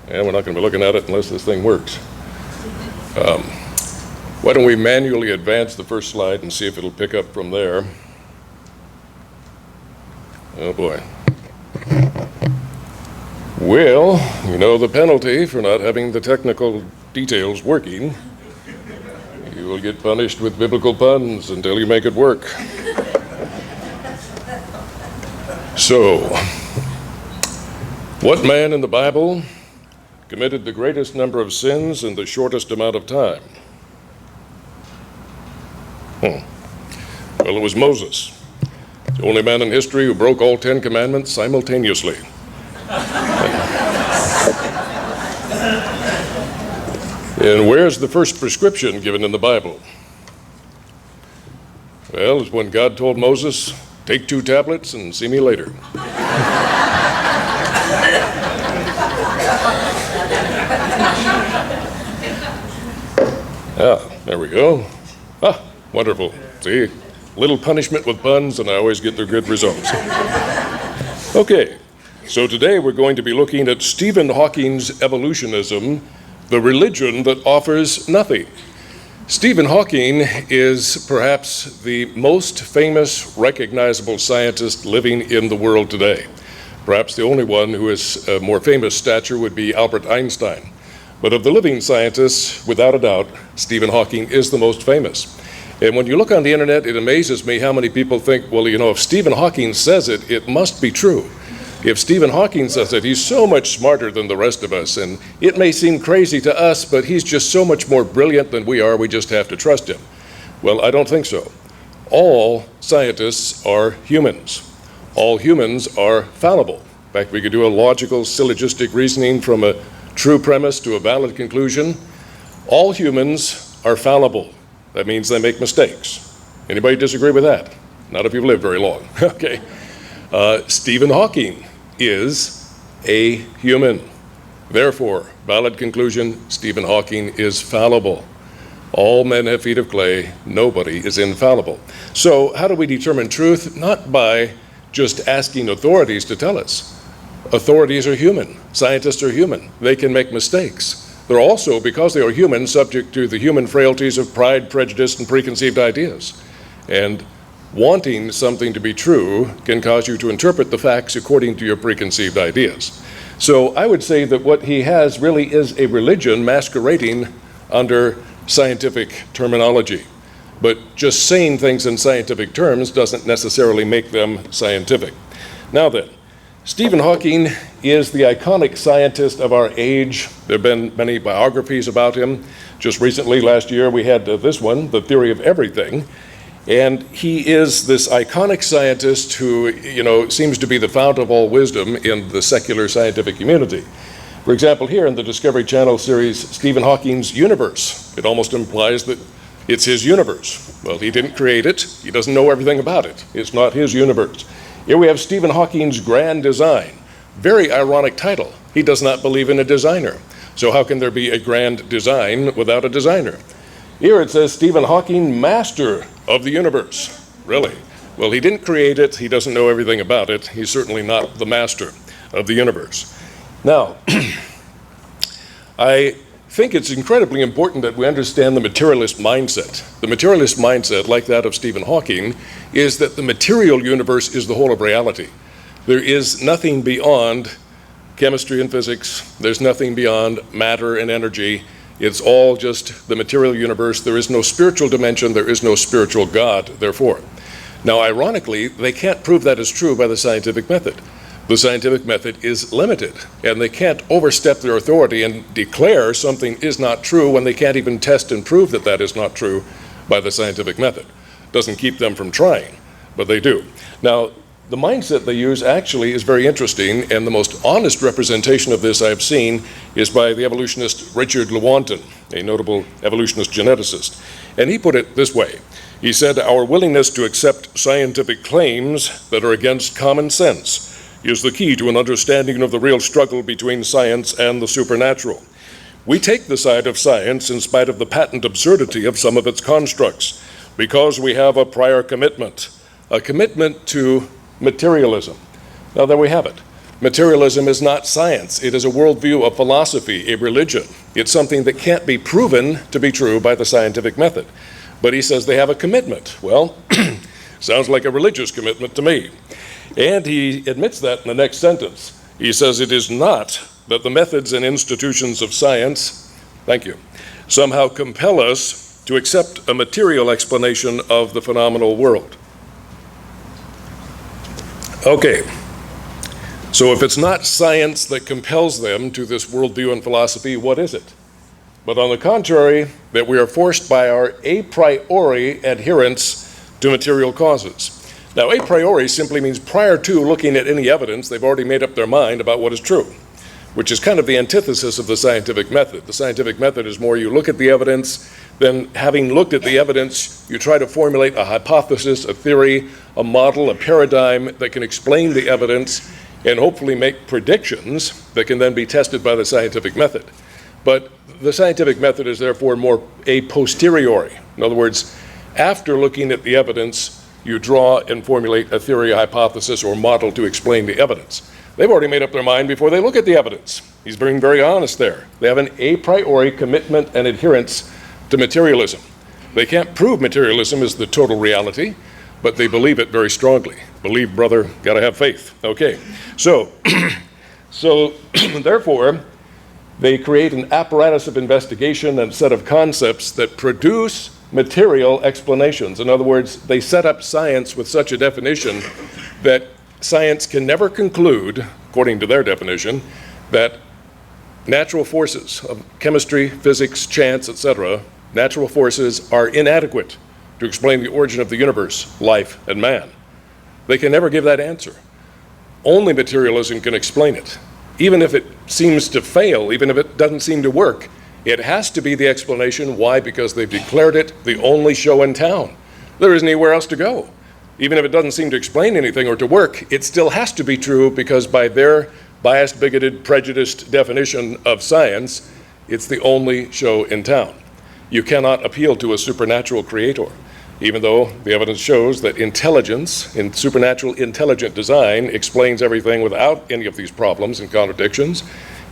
And we're not going to be looking at it unless this thing works. Why don't we manually advance the first slide and see if it'll pick up from there. Oh boy. Well, you know the penalty for not having the technical details working. You will get punished with biblical puns until you make it work. So, what man in the Bible committed the greatest number of sins in the shortest amount of time? Well, it was Moses, the only man in history who broke all 10 commandments simultaneously. And where's the first prescription given in the Bible? Well, it's when God told Moses, take 2 tablets and see me later. There we go. Wonderful. See, little punishment with puns, and I always get the good results. Okay, so today we're going to be looking at Stephen Hawking's evolutionism, the religion that offers nothing. Stephen Hawking is perhaps the most famous, recognizable scientist living in the world today. Perhaps the only one who is a more famous stature would be Albert Einstein. But of the living scientists, without a doubt, Stephen Hawking is the most famous. And when you look on the internet, it amazes me how many people think, well, you know, if Stephen Hawking says it, it must be true. If Stephen Hawking says it, he's so much smarter than the rest of us, and it may seem crazy to us, but he's just so much more brilliant than we are, we just have to trust him. Well, I don't think so. All scientists are humans. All humans are fallible. In fact, we could do a logical, syllogistic reasoning from a true premise to a valid conclusion. All humans are fallible. That means they make mistakes. Anybody disagree with that? Not if you've lived very long. Okay. Stephen Hawking is a human. Therefore, valid conclusion, Stephen Hawking is fallible. All men have feet of clay. Nobody is infallible. So how do we determine truth? Not by just asking authorities to tell us. Authorities are human. Scientists are human. They can make mistakes. They're also, because they are human, subject to the human frailties of pride, prejudice, and preconceived ideas. And wanting something to be true can cause you to interpret the facts according to your preconceived ideas. So I would say that what he has really is a religion masquerading under scientific terminology. But just saying things in scientific terms doesn't necessarily make them scientific. Now then, Stephen Hawking is the iconic scientist of our age. There have been many biographies about him. Just recently, last year, we had this one, The Theory of Everything. And he is this iconic scientist who, you know, seems to be the fount of all wisdom in the secular scientific community. For example, here in the Discovery Channel series, Stephen Hawking's universe, it almost implies that it's his universe. Well, he didn't create it. He doesn't know everything about it. It's not his universe. Here we have Stephen Hawking's grand design. Very ironic title. He does not believe in a designer. So how can there be a grand design without a designer? Here it says Stephen Hawking, master of the universe. Really? Well, he didn't create it. He doesn't know everything about it. He's certainly not the master of the universe. Now, I think it's incredibly important that we understand the materialist mindset. The materialist mindset, like that of Stephen Hawking, is that the material universe is the whole of reality. There is nothing beyond chemistry and physics. There's nothing beyond matter and energy. It's all just the material universe. There is no spiritual dimension. There is no spiritual God, therefore. Now, ironically, they can't prove that is true by the scientific method. The scientific method is limited, and they can't overstep their authority and declare something is not true when they can't even test and prove that that is not true by the scientific method. Doesn't keep them from trying, but they do. Now, the mindset they use actually is very interesting, and the most honest representation of this I've seen is by the evolutionist Richard Lewontin, a notable evolutionist geneticist. And he put it this way. He said, "Our willingness to accept scientific claims that are against common sense is the key to an understanding of the real struggle between science and the supernatural. We take the side of science in spite of the patent absurdity of some of its constructs, because we have a prior commitment, a commitment to materialism." Now there we have it. Materialism is not science. It is a worldview of philosophy, a religion. It's something that can't be proven to be true by the scientific method. But he says they have a commitment. Well, sounds like a religious commitment to me. And he admits that in the next sentence. He says it is not that the methods and institutions of science, thank you, somehow compel us to accept a material explanation of the phenomenal world. Okay, so if it's not science that compels them to this worldview and philosophy, what is it? But on the contrary, that we are forced by our a priori adherence to material causes. Now, a priori simply means prior to looking at any evidence, they've already made up their mind about what is true, which is kind of the antithesis of the scientific method. The scientific method is more you look at the evidence, then having looked at the evidence, you try to formulate a hypothesis, a theory, a model, a paradigm that can explain the evidence and hopefully make predictions that can then be tested by the scientific method. But the scientific method is therefore more a posteriori. In other words, after looking at the evidence, you draw and formulate a theory, a hypothesis, or model to explain the evidence. They've already made up their mind before they look at the evidence. He's being very honest there. They have an a priori commitment and adherence to materialism. They can't prove materialism is the total reality, but they believe it very strongly. Believe, brother, gotta have faith. Okay, so therefore, they create an apparatus of investigation and set of concepts that produce material explanations. In other words, they set up science with such a definition that science can never conclude, according to their definition, that natural forces of chemistry, physics, chance, etc., natural forces are inadequate to explain the origin of the universe, life, and man. They can never give that answer. Only materialism can explain it. Even if it seems to fail, even if it doesn't seem to work, it has to be the explanation. Why? Because they've declared it the only show in town. There isn't anywhere else to go. Even if it doesn't seem to explain anything or to work, it still has to be true because by their biased, bigoted, prejudiced definition of science, it's the only show in town. You cannot appeal to a supernatural creator, even though the evidence shows that intelligence, in supernatural intelligent design, explains everything without any of these problems and contradictions.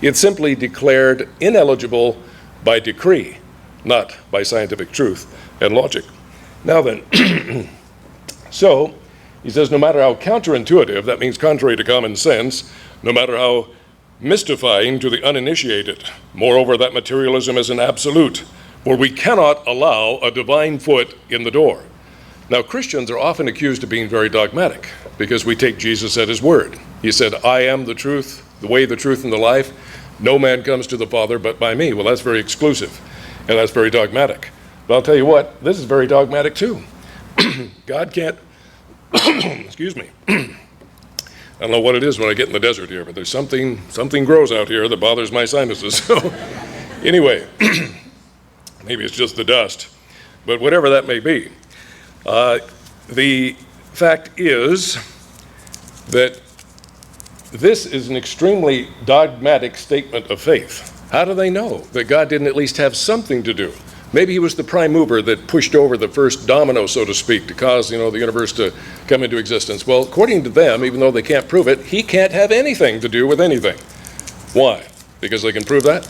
It's simply declared ineligible by decree, not by scientific truth and logic. Now then, so he says no matter how counterintuitive, that means contrary to common sense, no matter how mystifying to the uninitiated, moreover that materialism is an absolute, for we cannot allow a divine foot in the door. Now Christians are often accused of being very dogmatic because we take Jesus at his word. He said, I am the truth, the way, the truth, and the life. No man comes to the Father but by me. Well, that's very exclusive, and that's very dogmatic. But I'll tell you what, this is very dogmatic too. God can't, excuse me, I don't know what it is when I get in the desert here, but there's something grows out here that bothers my sinuses. So anyway, maybe it's just the dust, but whatever that may be. The fact is that this is an extremely dogmatic statement of faith. How do they know that God didn't at least have something to do? Maybe he was the prime mover that pushed over the first domino, so to speak, to cause, the universe to come into existence. Well, according to them, even though they can't prove it, he can't have anything to do with anything. Why? Because they can prove that?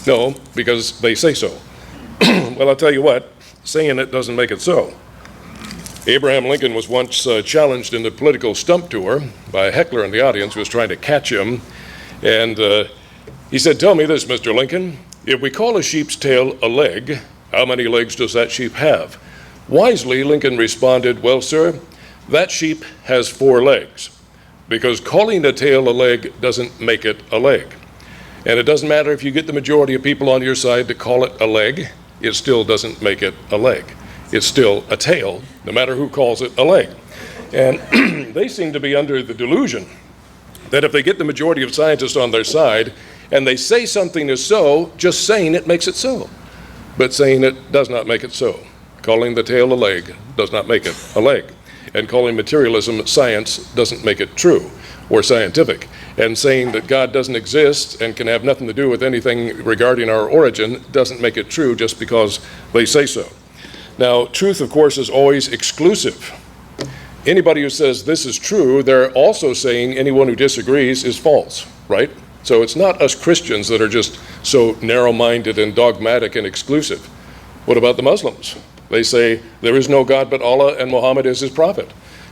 No, because they say so. Well, I'll tell you what, saying it doesn't make it so. Abraham Lincoln was once challenged in the political stump tour by a heckler in the audience who was trying to catch him. And he said, tell me this, Mr. Lincoln, if we call a sheep's tail a leg, how many legs does that sheep have? Wisely, Lincoln responded, well, sir, that sheep has 4 legs, because calling a tail a leg doesn't make it a leg. And it doesn't matter if you get the majority of people on your side to call it a leg, it still doesn't make it a leg. It's still a tail, no matter who calls it a leg. And they seem to be under the delusion that if they get the majority of scientists on their side and they say something is so, just saying it makes it so. But saying it does not make it so. Calling the tail a leg does not make it a leg. And calling materialism science doesn't make it true or scientific. And saying that God doesn't exist and can have nothing to do with anything regarding our origin doesn't make it true just because they say so. Now, truth, of course, is always exclusive. Anybody who says this is true, they're also saying anyone who disagrees is false, right? So it's not us Christians that are just so narrow-minded and dogmatic and exclusive. What about the Muslims? They say there is no God but Allah and Muhammad is his prophet.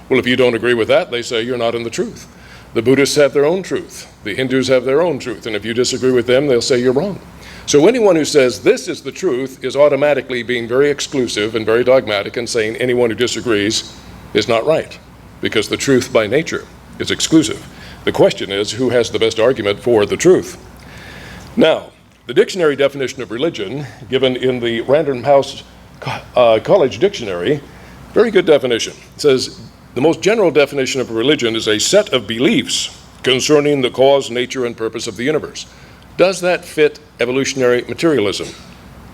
Well, if you don't agree with that, they say you're not in the truth. The Buddhists have their own truth. The Hindus have their own truth. And if you disagree with them, they'll say you're wrong. So anyone who says this is the truth is automatically being very exclusive and very dogmatic and saying anyone who disagrees is not right, because the truth by nature is exclusive. The question is, who has the best argument for the truth? Now, the dictionary definition of religion, given in the Random House College Dictionary, very good definition. It says, the most general definition of religion is a set of beliefs concerning the cause, nature, and purpose of the universe. Does that fit evolutionary materialism?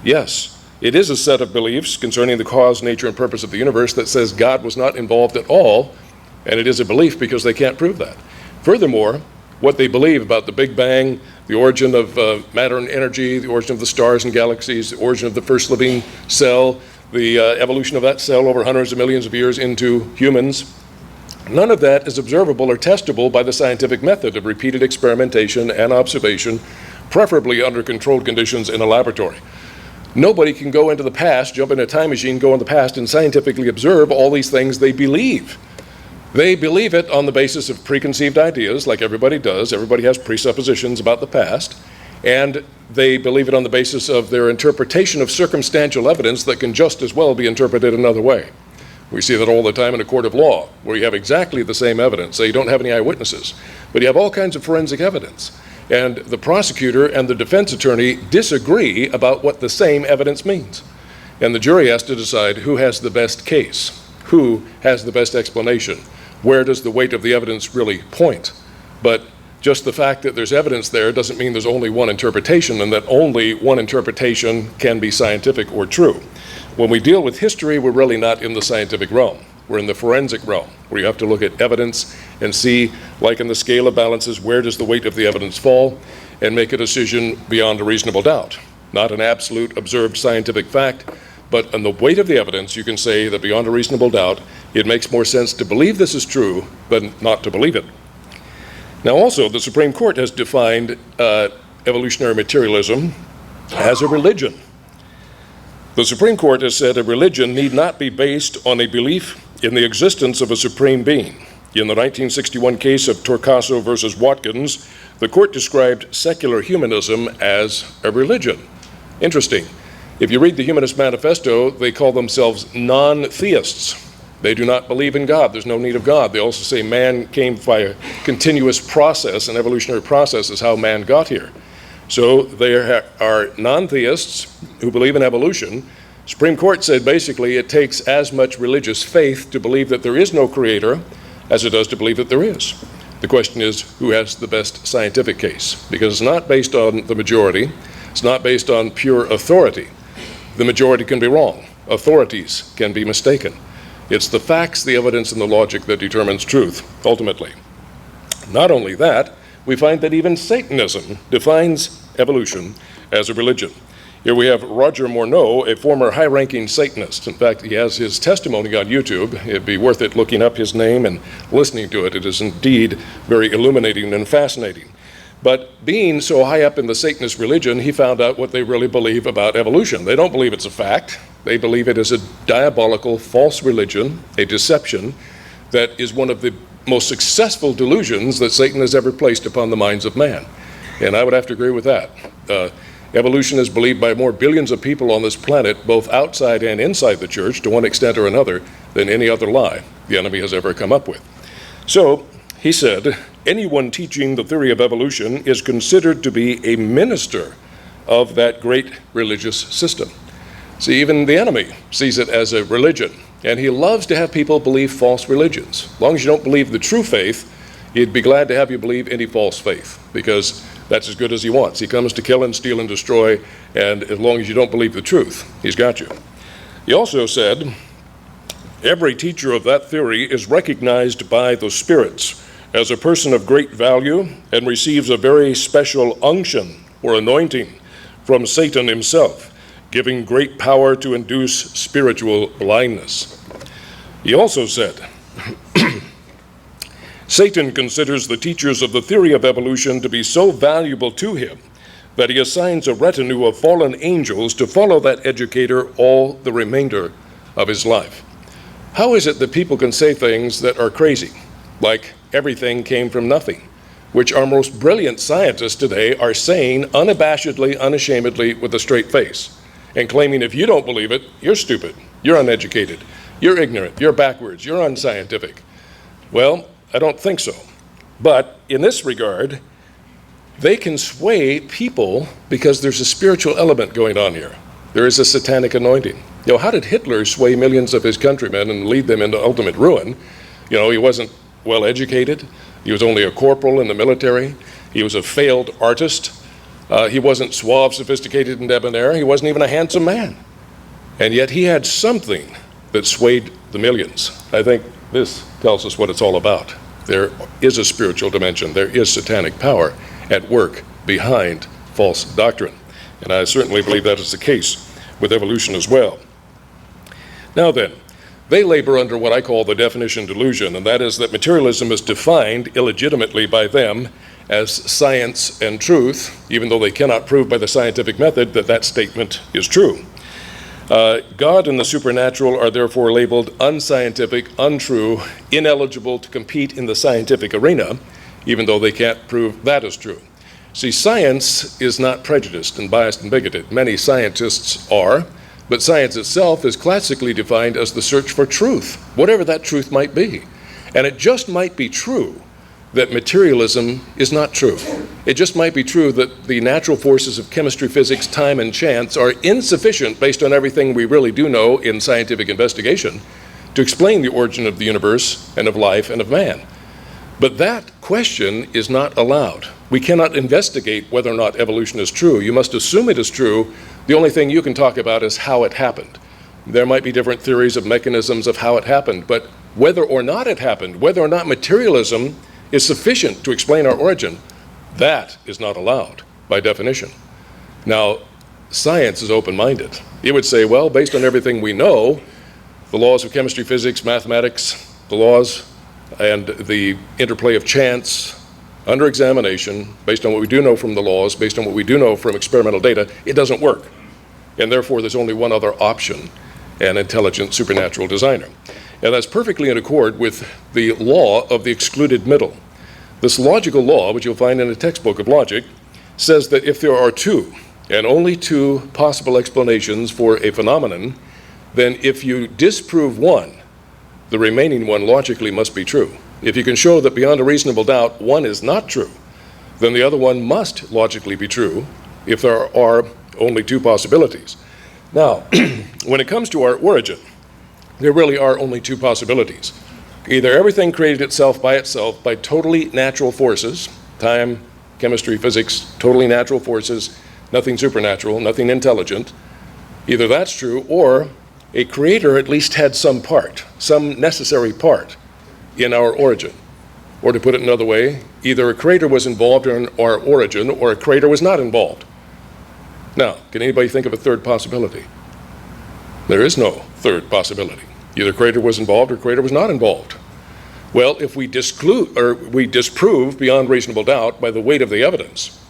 Yes. It is a set of beliefs concerning the cause, nature, and purpose of the universe that says God was not involved at all, and it is a belief because they can't prove that. Furthermore, what they believe about the Big Bang, the origin of matter and energy, the origin of the stars and galaxies, the origin of the first living cell, the evolution of that cell over hundreds of millions of years into humans, none of that is observable or testable by the scientific method of repeated experimentation and observation, preferably under controlled conditions in a laboratory. Nobody can go into the past, jump in a time machine, go in the past, and scientifically observe all these things they believe. They believe it on the basis of preconceived ideas, like everybody does. Everybody has presuppositions about the past, and they believe it on the basis of their interpretation of circumstantial evidence that can just as well be interpreted another way. We see that all the time in a court of law, where you have exactly the same evidence. So you don't have any eyewitnesses, but you have all kinds of forensic evidence. And the prosecutor and the defense attorney disagree about what the same evidence means. And the jury has to decide who has the best case, who has the best explanation, where does the weight of the evidence really point. But just the fact that there's evidence there doesn't mean there's only one interpretation and that only one interpretation can be scientific or true. When we deal with history, we're really not in the scientific realm. We're in the forensic realm, where you have to look at evidence and see, like in the scale of balances, where does the weight of the evidence fall, and make a decision beyond a reasonable doubt. Not an absolute observed scientific fact, but on the weight of the evidence, you can say that beyond a reasonable doubt, it makes more sense to believe this is true than not to believe it. Now also, the Supreme Court has defined evolutionary materialism as a religion. The Supreme Court has said a religion need not be based on a belief in the existence of a supreme being. In the 1961 case of Torcaso versus Watkins, the court described secular humanism as a religion. Interesting. If you read the Humanist Manifesto, they call themselves non-theists. They do not believe in God. There's no need of God. They also say man came by a continuous process, an evolutionary process is how man got here. So they are non-theists who believe in evolution. Supreme Court said basically it takes as much religious faith to believe that there is no creator as it does to believe that there is. The question is, who has the best scientific case? Because it's not based on the majority. It's not based on pure authority. The majority can be wrong. Authorities can be mistaken. It's the facts, the evidence, and the logic that determines truth, ultimately. Not only that, we find that even Satanism defines evolution as a religion. Here we have Roger Morneau, a former high-ranking Satanist. In fact, he has his testimony on YouTube. It'd be worth it looking up his name and listening to it. It is indeed very illuminating and fascinating. But being so high up in the Satanist religion, he found out what they really believe about evolution. They don't believe it's a fact. They believe it is a diabolical, false religion, a deception that is one of the most successful delusions that Satan has ever placed upon the minds of man. And I would have to agree with that. Evolution is believed by more billions of people on this planet, both outside and inside the church, to one extent or another, than any other lie the enemy has ever come up with. So, he said, anyone teaching the theory of evolution is considered to be a minister of that great religious system. See, even the enemy sees it as a religion, and he loves to have people believe false religions. As long as you don't believe the true faith, he'd be glad to have you believe any false faith, because that's as good as he wants. He comes to kill and steal and destroy, and as long as you don't believe the truth, he's got you. He also said, every teacher of that theory is recognized by the spirits as a person of great value and receives a very special unction or anointing from Satan himself, giving great power to induce spiritual blindness. He also said, Satan considers the teachers of the theory of evolution to be so valuable to him that he assigns a retinue of fallen angels to follow that educator all the remainder of his life. How is it that people can say things that are crazy, like everything came from nothing, which our most brilliant scientists today are saying unabashedly, unashamedly, with a straight face, and claiming if you don't believe it, you're stupid, you're uneducated, you're ignorant, you're backwards, you're unscientific? Well, I don't think so. But in this regard, they can sway people because there's a spiritual element going on here. There is a satanic anointing. You know, how did Hitler sway millions of his countrymen and lead them into ultimate ruin? You know, he wasn't well educated. He was only a corporal in the military. He was a failed artist. He wasn't suave, sophisticated, and debonair. He wasn't even a handsome man. And yet he had something that swayed the millions. I think this tells us what it's all about. There is a spiritual dimension. There is satanic power at work behind false doctrine. And I certainly believe that is the case with evolution as well. Now then, they labor under what I call the definition delusion, and that is that materialism is defined illegitimately by them as science and truth, even though they cannot prove by the scientific method that that statement is true. God and the supernatural are therefore labeled unscientific, untrue, ineligible to compete in the scientific arena, even though they can't prove that is true. See, science is not prejudiced and biased and bigoted. Many scientists are, but science itself is classically defined as the search for truth, whatever that truth might be. And it just might be true that materialism is not true. It just might be true that the natural forces of chemistry, physics, time, and chance are insufficient based on everything we really do know in scientific investigation to explain the origin of the universe and of life and of man. But that question is not allowed. We cannot investigate whether or not evolution is true. You must assume it is true. The only thing you can talk about is how it happened. There might be different theories of mechanisms of how it happened, but whether or not it happened, whether or not materialism is sufficient to explain our origin, that is not allowed by definition. Now, science is open-minded. It would say, well, based on everything we know, the laws of chemistry, physics, mathematics, the laws and the interplay of chance under examination, based on what we do know from the laws, based on what we do know from experimental data, it doesn't work. And therefore, there's only one other option, an intelligent supernatural designer. And that's perfectly in accord with the law of the excluded middle. This logical law, which you'll find in a textbook of logic, says that if there are two, and only two possible explanations for a phenomenon, then if you disprove one, the remaining one logically must be true. If you can show that beyond a reasonable doubt one is not true, then the other one must logically be true if there are only two possibilities. Now, when it comes to our origin, there really are only two possibilities. Either everything created itself by totally natural forces, time, chemistry, physics, totally natural forces, nothing supernatural, nothing intelligent. Either that's true, or a creator at least had some part, some necessary part in our origin. Or to put it another way, either a creator was involved in our origin or a creator was not involved. Now, can anybody think of a third possibility? There is no third possibility. Either creator was involved or creator was not involved. Well, if we disprove beyond reasonable doubt by the weight of the evidence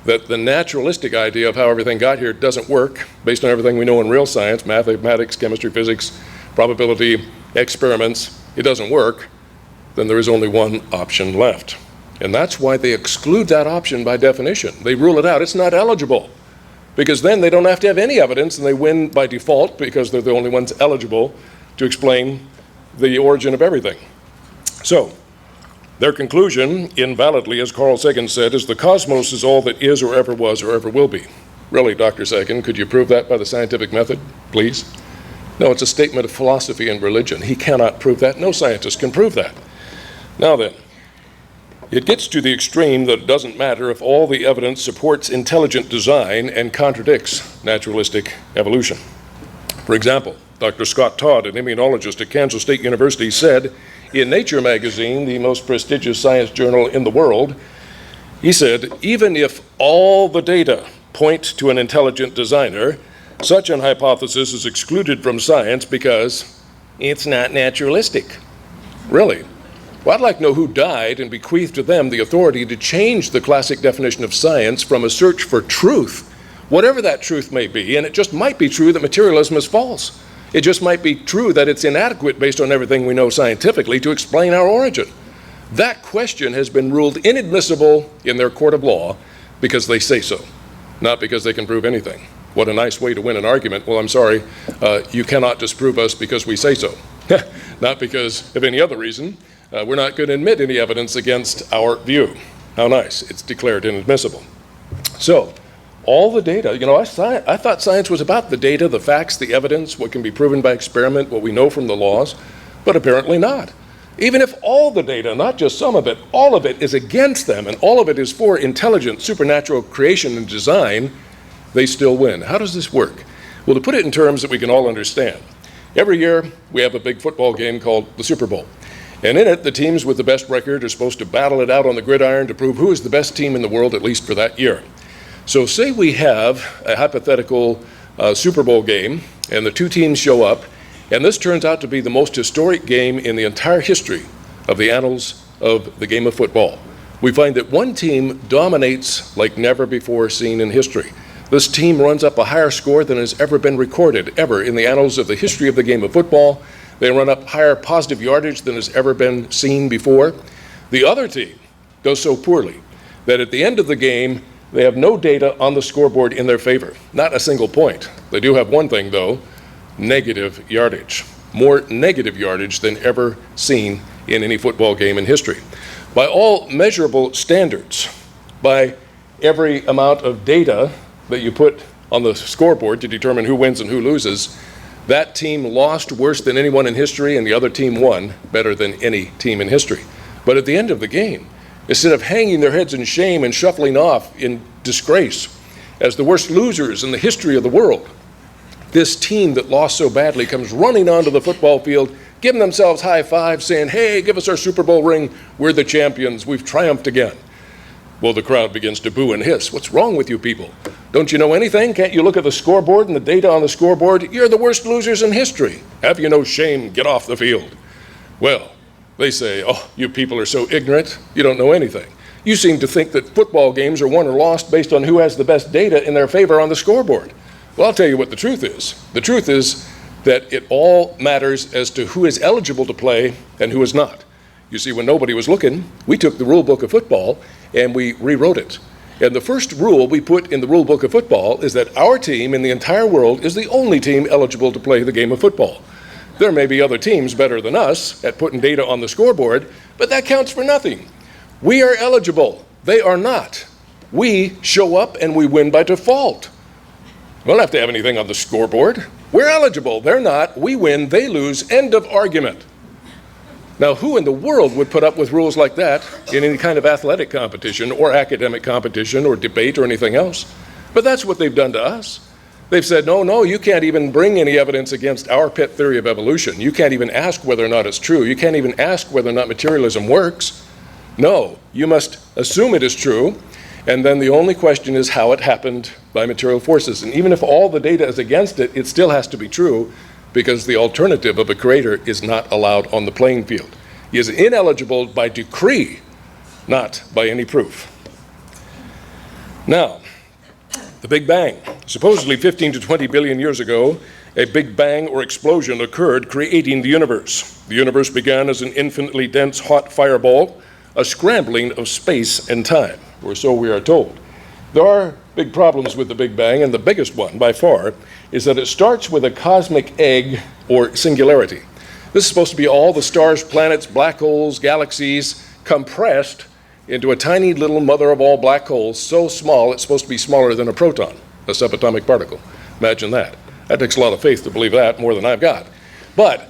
that the naturalistic idea of how everything got here doesn't work based on everything we know in real science, mathematics, chemistry, physics, probability, experiments, it doesn't work, then there is only one option left. And that's why they exclude that option by definition. They rule it out. It's not eligible, because then they don't have to have any evidence and they win by default because they're the only ones eligible to explain the origin of everything. So, their conclusion, invalidly, as Carl Sagan said, is the cosmos is all that is or ever was or ever will be. Really, Dr. Sagan, could you prove that by the scientific method, please? No, it's a statement of philosophy and religion. He cannot prove that. No scientist can prove that. Now then, it gets to the extreme that it doesn't matter if all the evidence supports intelligent design and contradicts naturalistic evolution. For example, Dr. Scott Todd, an immunologist at Kansas State University, said in Nature magazine, the most prestigious science journal in the world, he said, even if all the data point to an intelligent designer, such an hypothesis is excluded from science because it's not naturalistic. Really? Well, I'd like to know who died and bequeathed to them the authority to change the classic definition of science from a search for truth, whatever that truth may be, and it just might be true that materialism is false. It just might be true that it's inadequate based on everything we know scientifically to explain our origin. That question has been ruled inadmissible in their court of law because they say so, not because they can prove anything. What a nice way to win an argument. Well, I'm sorry, you cannot disprove us because we say so. Not because of any other reason. We're not going to admit any evidence against our view. How nice. It's declared inadmissible. So, all the data, I thought science was about the data, the facts, the evidence, what can be proven by experiment, what we know from the laws, but apparently not. Even if all the data, not just some of it, all of it is against them, and all of it is for intelligent, supernatural creation and design, they still win. How does this work? Well, to put it in terms that we can all understand, every year we have a big football game called the Super Bowl. And in it, the teams with the best record are supposed to battle it out on the gridiron to prove who is the best team in the world, at least for that year. So say we have a hypothetical Super Bowl game, and the two teams show up, and this turns out to be the most historic game in the entire history of the annals of the game of football. We find that one team dominates like never before seen in history. This team runs up a higher score than has ever been recorded, ever, in the annals of the history of the game of football. They run up higher positive yardage than has ever been seen before. The other team does so poorly that at the end of the game, they have no data on the scoreboard in their favor, not a single point. They do have one thing, though, negative yardage. More negative yardage than ever seen in any football game in history. By all measurable standards, by every amount of data that you put on the scoreboard to determine who wins and who loses, that team lost worse than anyone in history, and the other team won better than any team in history. But at the end of the game, instead of hanging their heads in shame and shuffling off in disgrace as the worst losers in the history of the world, this team that lost so badly comes running onto the football field, giving themselves high fives, saying, "Hey, give us our Super Bowl ring. We're the champions. We've triumphed again." Well, the crowd begins to boo and hiss. "What's wrong with you people? Don't you know anything? Can't you look at the scoreboard and the data on the scoreboard? You're the worst losers in history. Have you no shame? Get off the field." Well, they say, "Oh, you people are so ignorant. You don't know anything. You seem to think that football games are won or lost based on who has the best data in their favor on the scoreboard." Well, I'll tell you what the truth is. The truth is that it all matters as to who is eligible to play and who is not. You see, when nobody was looking, we took the rule book of football and we rewrote it. And the first rule we put in the rule book of football is that our team in the entire world is the only team eligible to play the game of football. There may be other teams better than us at putting data on the scoreboard, but that counts for nothing. We are eligible. They are not. We show up and we win by default. We don't have to have anything on the scoreboard. We're eligible. They're not. We win. They lose. End of argument. Now, who in the world would put up with rules like that in any kind of athletic competition or academic competition or debate or anything else? But that's what they've done to us. They've said, no, you can't even bring any evidence against our pet theory of evolution. You can't even ask whether or not it's true. You can't even ask whether or not materialism works. No, you must assume it is true, and then the only question is how it happened by material forces. And even if all the data is against it, it still has to be true, because the alternative of a creator is not allowed on the playing field. He is ineligible by decree, not by any proof. Now, the Big Bang. Supposedly 15 to 20 billion years ago, a Big Bang or explosion occurred, creating the universe. The universe began as an infinitely dense, hot fireball, a scrambling of space and time, or so we are told. There are big problems with the Big Bang, and the biggest one, by far, is that it starts with a cosmic egg or singularity. This is supposed to be all the stars, planets, black holes, galaxies, compressed into a tiny little mother of all black holes, so small it's supposed to be smaller than a proton, a subatomic particle. Imagine that. That takes a lot of faith to believe that, more than I've got. But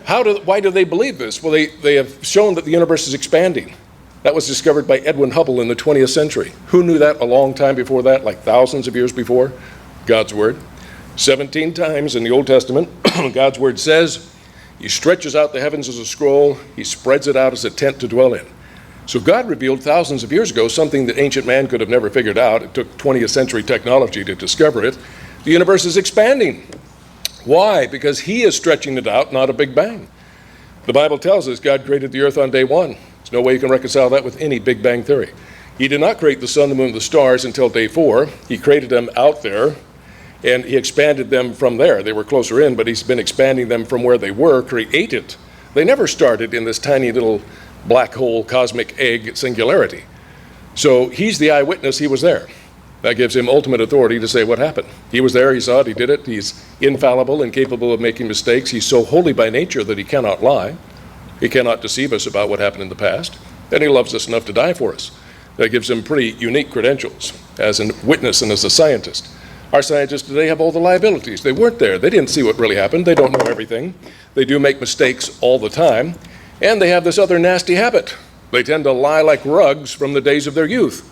why do they believe this? Well, they have shown that the universe is expanding. That was discovered by Edwin Hubble in the 20th century. Who knew that a long time before that, like thousands of years before? God's Word. 17 times in the Old Testament, God's Word says, He stretches out the heavens as a scroll, He spreads it out as a tent to dwell in. So God revealed thousands of years ago something that ancient man could have never figured out. It took 20th century technology to discover it. The universe is expanding. Why? Because He is stretching it out, not a Big Bang. The Bible tells us God created the earth on day one. There's no way you can reconcile that with any Big Bang theory. He did not create the sun, the moon, and the stars until day 4. He created them out there, and he expanded them from there. They were closer in, but he's been expanding them from where they were created. They never started in this tiny little black hole, cosmic egg singularity. So he's the eyewitness, he was there. That gives him ultimate authority to say what happened. He was there, he saw it, he did it. He's infallible and capable of making mistakes. He's so holy by nature that he cannot lie. He cannot deceive us about what happened in the past. And he loves us enough to die for us. That gives him pretty unique credentials as a witness and as a scientist. Our scientists today have all the liabilities. They weren't there. They didn't see what really happened. They don't know everything. They do make mistakes all the time. And they have this other nasty habit. They tend to lie like rugs from the days of their youth.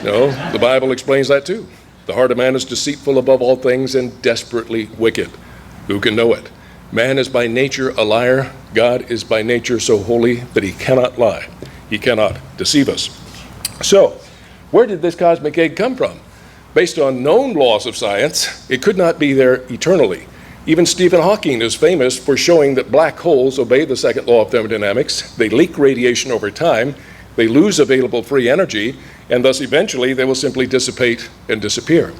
No, the Bible explains that too. The heart of man is deceitful above all things and desperately wicked. Who can know it? Man is by nature a liar. God is by nature so holy that he cannot lie. He cannot deceive us. So, where did this cosmic egg come from? Based on known laws of science, it could not be there eternally. Even Stephen Hawking is famous for showing that black holes obey the second law of thermodynamics. They leak radiation over time. They lose available free energy, and thus eventually they will simply dissipate and disappear.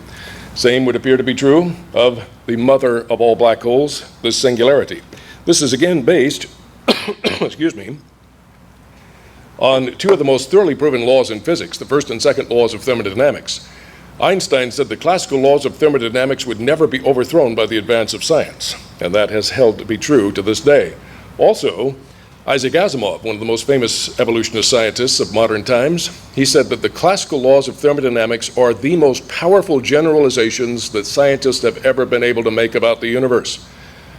Same would appear to be true of the mother of all black holes, the singularity. This is again based, excuse me, on two of the most thoroughly proven laws in physics, the first and second laws of thermodynamics. Einstein said the classical laws of thermodynamics would never be overthrown by the advance of science, and that has held to be true to this day. Also, Isaac Asimov, one of the most famous evolutionist scientists of modern times, he said that the classical laws of thermodynamics are the most powerful generalizations that scientists have ever been able to make about the universe.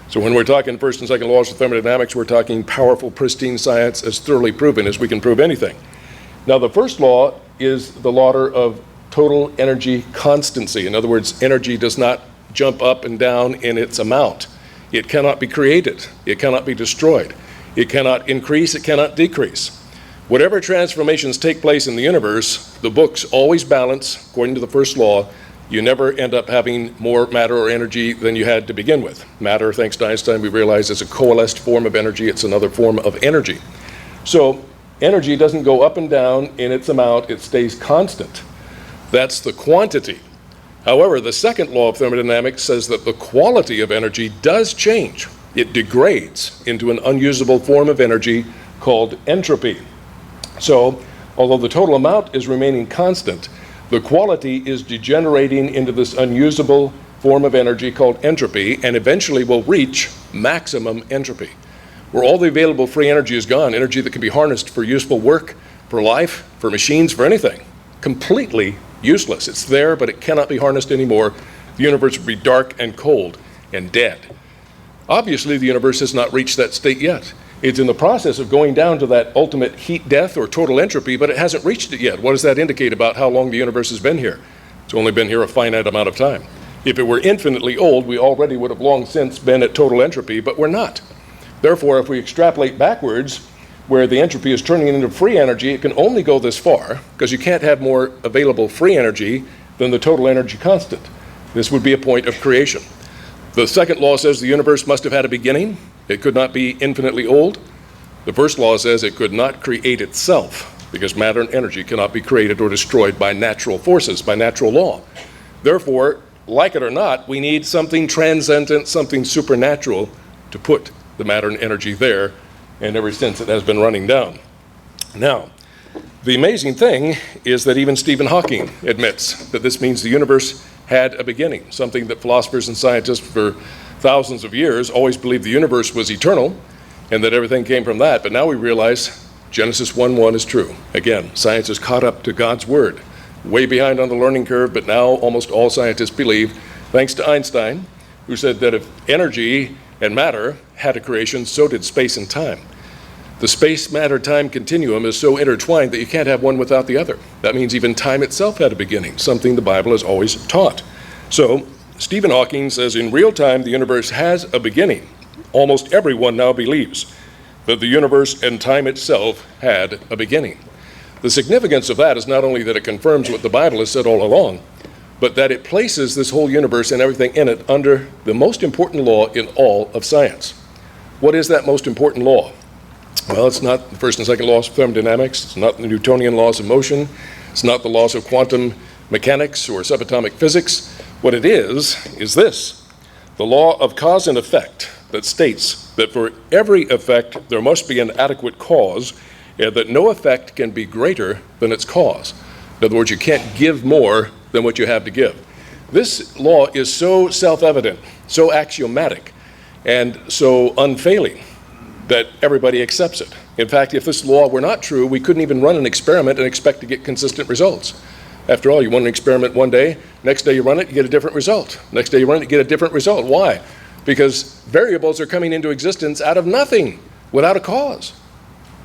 So when we're talking first and second laws of thermodynamics, we're talking powerful, pristine science as thoroughly proven as we can prove anything. Now, the first law is the law of total energy constancy. In other words, energy does not jump up and down in its amount. It cannot be created. It cannot be destroyed. It cannot increase, it cannot decrease. Whatever transformations take place in the universe, the books always balance, according to the first law. You never end up having more matter or energy than you had to begin with. Matter, thanks to Einstein, we realize is a coalesced form of energy. It's another form of energy. So energy doesn't go up and down in its amount, it stays constant. That's the quantity. However, the second law of thermodynamics says that the quality of energy does change. It degrades into an unusable form of energy called entropy. So, although the total amount is remaining constant, the quality is degenerating into this unusable form of energy called entropy, and eventually will reach maximum entropy, where all the available free energy is gone, energy that can be harnessed for useful work, for life, for machines, for anything. Completely useless. It's there, but it cannot be harnessed anymore. The universe would be dark and cold and dead. Obviously, the universe has not reached that state yet. It's in the process of going down to that ultimate heat death or total entropy, but it hasn't reached it yet. What does that indicate about how long the universe has been here? It's only been here a finite amount of time. If it were infinitely old, we already would have long since been at total entropy, but we're not. Therefore, if we extrapolate backwards, where the entropy is turning into free energy, it can only go this far, because you can't have more available free energy than the total energy constant. This would be a point of creation. The second law says the universe must have had a beginning. It could not be infinitely old. The first law says it could not create itself, because matter and energy cannot be created or destroyed by natural forces, by natural law. Therefore, like it or not, we need something transcendent, something supernatural to put the matter and energy there, and ever since it has been running down. Now, the amazing thing is that even Stephen Hawking admits that this means the universe had a beginning, something that philosophers and scientists for thousands of years always believed the universe was eternal and that everything came from that. But now we realize Genesis 1:1 is true. Again, science is caught up to God's word, way behind on the learning curve, but now almost all scientists believe, thanks to Einstein, who said that if energy and matter had a creation, so did space and time. The space-matter-time continuum is so intertwined that you can't have one without the other. That means even time itself had a beginning, something the Bible has always taught. So, Stephen Hawking says in real time the universe has a beginning. Almost everyone now believes that the universe and time itself had a beginning. The significance of that is not only that it confirms what the Bible has said all along, but that it places this whole universe and everything in it under the most important law in all of science. What is that most important law? Well, it's not the first and second laws of thermodynamics. It's not the Newtonian laws of motion. It's not the laws of quantum mechanics or subatomic physics. What it is this: the law of cause and effect that states that for every effect there must be an adequate cause, and that no effect can be greater than its cause. In other words, you can't give more than what you have to give. This law is so self-evident, so axiomatic, and so unfailing that everybody accepts it. In fact, if this law were not true, we couldn't even run an experiment and expect to get consistent results. After all, you run an experiment one day, next day you run it, you get a different result. Next day you run it, you get a different result. Why? Because variables are coming into existence out of nothing, without a cause.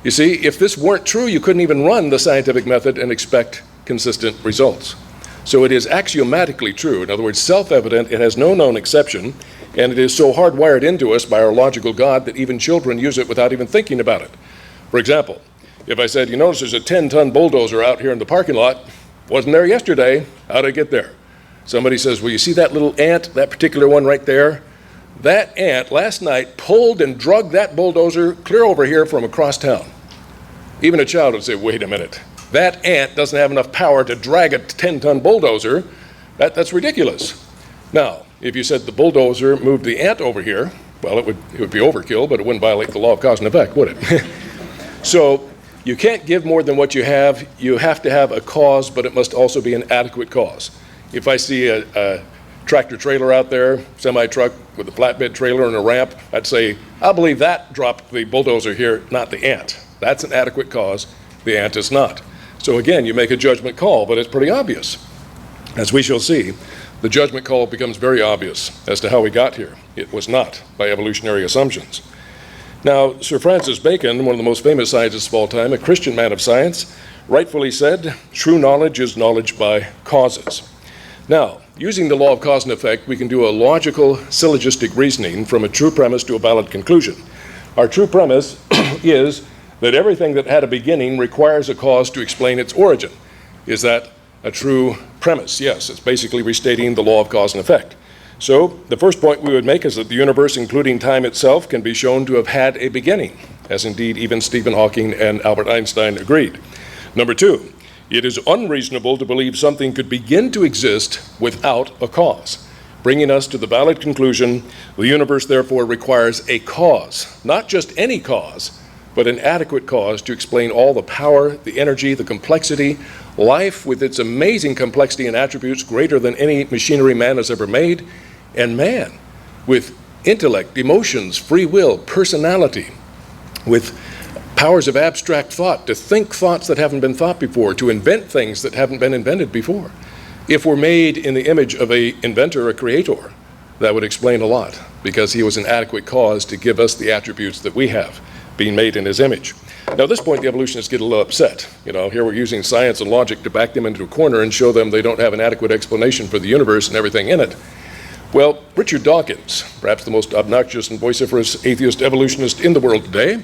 You see, if this weren't true, you couldn't even run the scientific method and expect consistent results. So it is axiomatically true. In other words, self-evident, it has no known exception, and it is so hardwired into us by our logical God that even children use it without even thinking about it. For example, if I said, you notice there's a 10-ton bulldozer out here in the parking lot, wasn't there yesterday, how'd it get there? Somebody says, well, you see that little ant, that particular one right there? That ant last night pulled and dragged that bulldozer clear over here from across town. Even a child would say, wait a minute, that ant doesn't have enough power to drag a 10-ton bulldozer. That's ridiculous. Now, if you said the bulldozer moved the ant over here, well, it would be overkill, but it wouldn't violate the law of cause and effect, would it? So you can't give more than what you have. You have to have a cause, but it must also be an adequate cause. If I see a tractor trailer out there, semi-truck with a flatbed trailer and a ramp, I'd say, I believe that dropped the bulldozer here, not the ant. That's an adequate cause. The ant is not. So again, you make a judgment call, but it's pretty obvious. As we shall see, the judgment call becomes very obvious as to how we got here. It was not by evolutionary assumptions. Now, Sir Francis Bacon, one of the most famous scientists of all time, a Christian man of science, rightfully said, true knowledge is knowledge by causes. Now, using the law of cause and effect, we can do a logical syllogistic reasoning from a true premise to a valid conclusion. Our true premise is that everything that had a beginning requires a cause to explain its origin. Is that a true premise? Yes, it's basically restating the law of cause and effect. So the first point we would make is that the universe, including time itself, can be shown to have had a beginning, as indeed even Stephen Hawking and Albert Einstein agreed. Number two, it is unreasonable to believe something could begin to exist without a cause, bringing us to the valid conclusion, the universe therefore requires a cause, not just any cause, but an adequate cause to explain all the power, the energy, the complexity, life with its amazing complexity and attributes greater than any machinery man has ever made, and man with intellect, emotions, free will, personality, with powers of abstract thought, to think thoughts that haven't been thought before, to invent things that haven't been invented before. If we're made in the image of an inventor, a creator, that would explain a lot, because he was an adequate cause to give us the attributes that we have, being made in his image. Now, at this point, the evolutionists get a little upset. You know, here we're using science and logic to back them into a corner and show them they don't have an adequate explanation for the universe and everything in it. Well, Richard Dawkins, perhaps the most obnoxious and vociferous atheist evolutionist in the world today,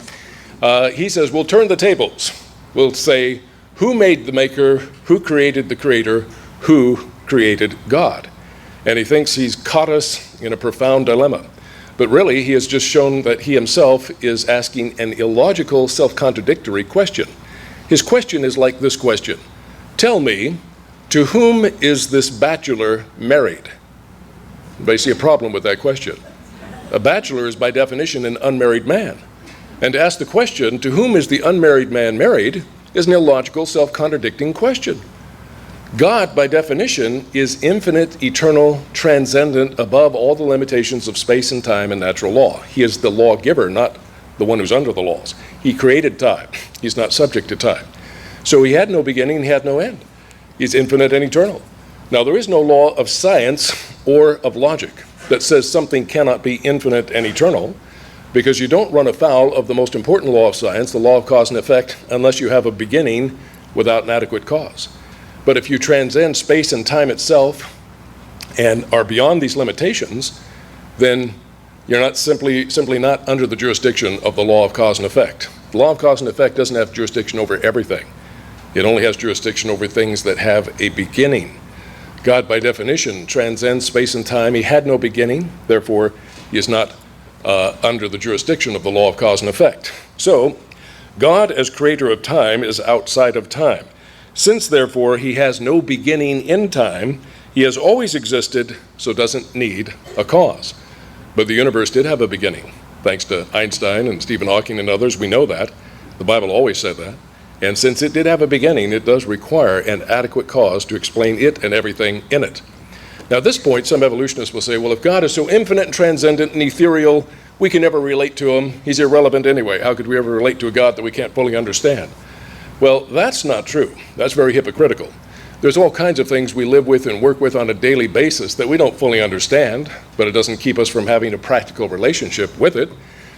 he says, we'll turn the tables. We'll say, who made the maker, who created the creator, who created God? And he thinks he's caught us in a profound dilemma. But really, he has just shown that he himself is asking an illogical, self-contradictory question. His question is like this question. Tell me, to whom is this bachelor married? Anybody see a problem with that question? A bachelor is by definition an unmarried man. And to ask the question, to whom is the unmarried man married, is an illogical, self-contradicting question. God, by definition, is infinite, eternal, transcendent, above all the limitations of space and time and natural law. He is the lawgiver, not the one who's under the laws. He created time. He's not subject to time. So he had no beginning, he had no end. He's infinite and eternal. Now, there is no law of science or of logic that says something cannot be infinite and eternal, because you don't run afoul of the most important law of science, the law of cause and effect, unless you have a beginning without an adequate cause. But if you transcend space and time itself and are beyond these limitations, then you're not simply not under the jurisdiction of the law of cause and effect. The law of cause and effect doesn't have jurisdiction over everything. It only has jurisdiction over things that have a beginning. God, by definition, transcends space and time. He had no beginning, therefore he is not under the jurisdiction of the law of cause and effect. So God, as creator of time, is outside of time. Since, therefore, he has no beginning in time, he has always existed, so doesn't need a cause. But the universe did have a beginning. Thanks to Einstein and Stephen Hawking and others, we know that. The Bible always said that. And since it did have a beginning, it does require an adequate cause to explain it and everything in it. Now, at this point, some evolutionists will say, well, if God is so infinite and transcendent and ethereal, we can never relate to him. He's irrelevant anyway. How could we ever relate to a God that we can't fully understand? Well, that's not true. That's very hypocritical. There's all kinds of things we live with and work with on a daily basis that we don't fully understand, but it doesn't keep us from having a practical relationship with it.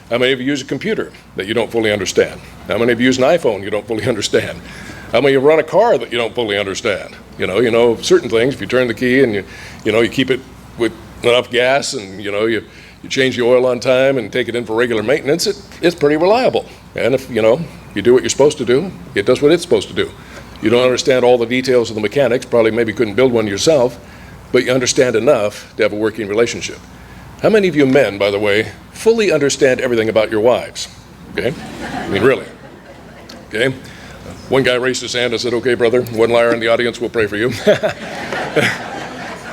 How many of you use a computer that you don't fully understand? How many of you use an iPhone you don't fully understand? How many of you run a car that you don't fully understand? You know certain things. If you turn the key and you keep it with enough gas, and you change the oil on time and take it in for regular maintenance, it's pretty reliable. And if you do what you're supposed to do, it does what it's supposed to do. You don't understand all the details of the mechanics, probably maybe couldn't build one yourself, but you understand enough to have a working relationship. How many of you men, by the way, fully understand everything about your wives? Okay? I mean, really. Okay? One guy raised his hand and said, okay, brother, one liar in the audience, we'll pray for you.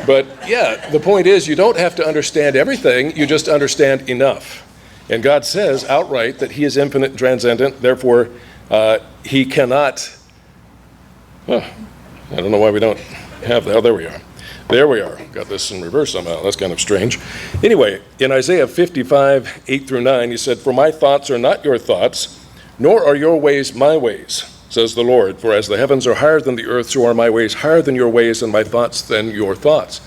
But yeah, the point is, you don't have to understand everything, you just understand enough. And God says outright that he is infinite and transcendent, therefore he cannot, I don't know why we don't have that. Oh, there we are. There we are. Got this in reverse somehow. That's kind of strange. Anyway, in Isaiah 55, 8 through 9, he said, for my thoughts are not your thoughts, nor are your ways my ways, says the Lord. For as the heavens are higher than the earth, so are my ways higher than your ways, and my thoughts than your thoughts.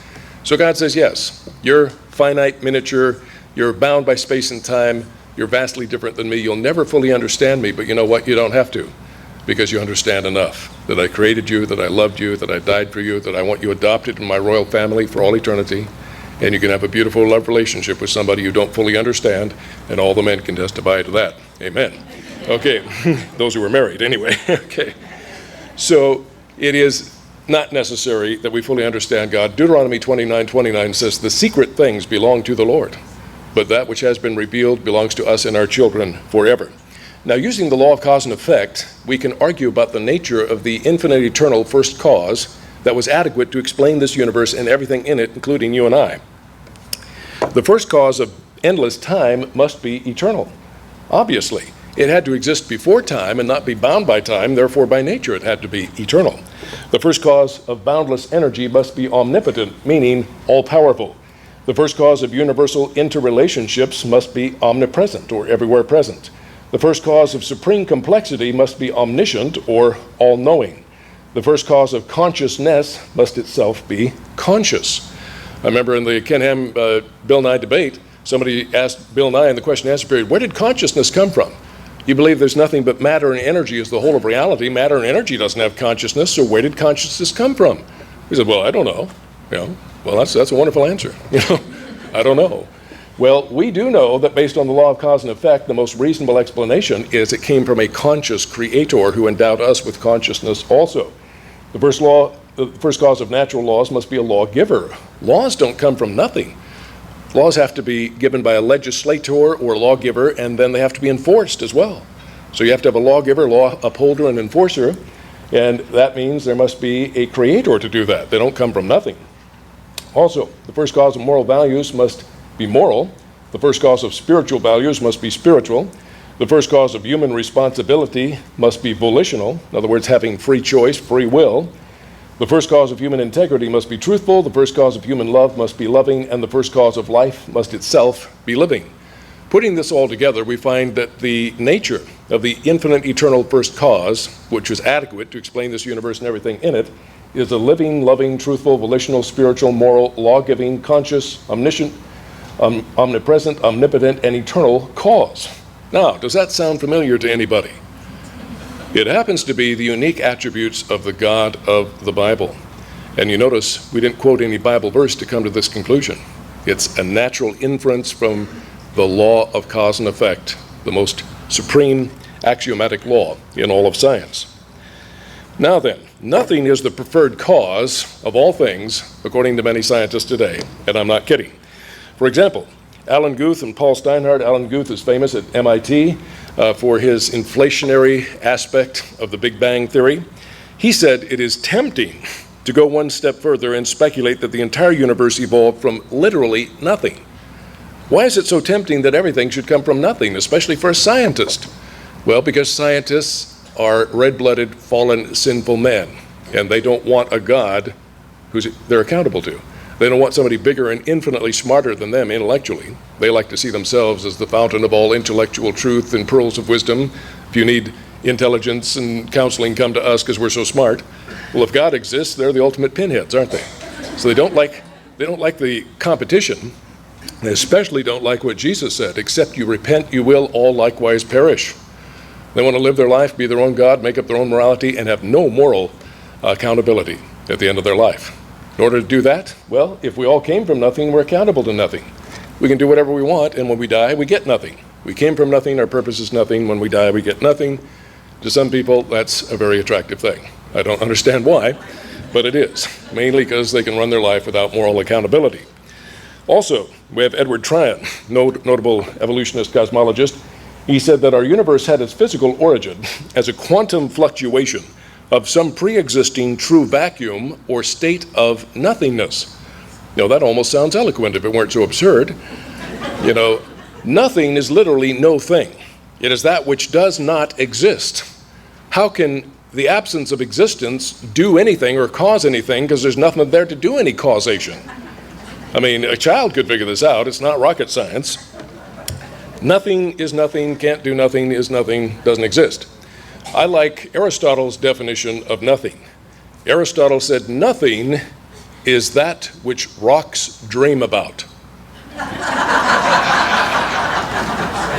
So God says, yes, you're finite, miniature, you're bound by space and time, you're vastly different than me. You'll never fully understand me, but you know what? You don't have to, because you understand enough that I created you, that I loved you, that I died for you, that I want you adopted in my royal family for all eternity, and you can have a beautiful love relationship with somebody you don't fully understand, and all the men can testify to that. Amen. Okay, those who were married anyway. Okay, so it is not necessary that we fully understand God. Deuteronomy 29:29 says, the secret things belong to the Lord, but that which has been revealed belongs to us and our children forever. Now, using the law of cause and effect, we can argue about the nature of the infinite eternal first cause that was adequate to explain this universe and everything in it, including you and I. The first cause of endless time must be eternal. Obviously, it had to exist before time and not be bound by time, therefore by nature it had to be eternal. The first cause of boundless energy must be omnipotent, meaning all-powerful. The first cause of universal interrelationships must be omnipresent, or everywhere present. The first cause of supreme complexity must be omniscient, or all-knowing. The first cause of consciousness must itself be conscious. I remember in the Ken Ham Bill Nye debate, somebody asked Bill Nye in the question and answer period, where did consciousness come from? You believe there's nothing but matter and energy is the whole of reality. Matter and energy doesn't have consciousness, so where did consciousness come from? He said, well, I don't know. Well, that's a wonderful answer. I don't know. Well, we do know that based on the law of cause and effect, the most reasonable explanation is it came from a conscious creator who endowed us with consciousness also. The first cause of natural laws must be a lawgiver. Laws don't come from nothing. Laws have to be given by a legislator or a lawgiver, and then they have to be enforced as well. So you have to have a lawgiver, law upholder, and enforcer, and that means there must be a creator to do that. They don't come from nothing. Also, the first cause of moral values must be moral. The first cause of spiritual values must be spiritual. The first cause of human responsibility must be volitional. In other words, having free choice, free will. The first cause of human integrity must be truthful. The first cause of human love must be loving. And the first cause of life must itself be living. Putting this all together, we find that the nature of the infinite eternal first cause, which was adequate to explain this universe and everything in it, is a living, loving, truthful, volitional, spiritual, moral, law-giving, conscious, omniscient, omnipresent, omnipotent, and eternal cause. Now, does that sound familiar to anybody? It happens to be the unique attributes of the God of the Bible. And you notice we didn't quote any Bible verse to come to this conclusion. It's a natural inference from the law of cause and effect, the most supreme axiomatic law in all of science. Now then, nothing is the preferred cause of all things, according to many scientists today, and I'm not kidding. For example, Alan Guth and Paul Steinhardt. Alan Guth is famous at MIT for his inflationary aspect of the Big Bang Theory. He said it is tempting to go one step further and speculate that the entire universe evolved from literally nothing. Why is it so tempting that everything should come from nothing, especially for a scientist? Well, because scientists are red-blooded, fallen, sinful men, and they don't want a God who they're accountable to. They don't want somebody bigger and infinitely smarter than them intellectually. They like to see themselves as the fountain of all intellectual truth and pearls of wisdom. If you need intelligence and counseling, come to us because we're so smart. Well, if God exists, they're the ultimate pinheads, aren't they? So they don't like the competition. They especially don't like what Jesus said, except you repent, you will all likewise perish. They want to live their life, be their own God, make up their own morality, and have no moral accountability at the end of their life. In order to do that, well, if we all came from nothing, we're accountable to nothing. We can do whatever we want, and when we die, we get nothing. We came from nothing, our purpose is nothing. When we die, we get nothing. To some people, that's a very attractive thing. I don't understand why, but it is, mainly because they can run their life without moral accountability. Also, we have Edward Tryon, notable evolutionist cosmologist. He said that our universe had its physical origin as a quantum fluctuation of some pre-existing true vacuum or state of nothingness. That almost sounds eloquent if it weren't so absurd. Nothing is literally no thing. It is that which does not exist. How can the absence of existence do anything or cause anything because there's nothing there to do any causation? A child could figure this out. It's not rocket science. Nothing is nothing, can't do nothing, is nothing, doesn't exist. I like Aristotle's definition of nothing. Aristotle said nothing is that which rocks dream about.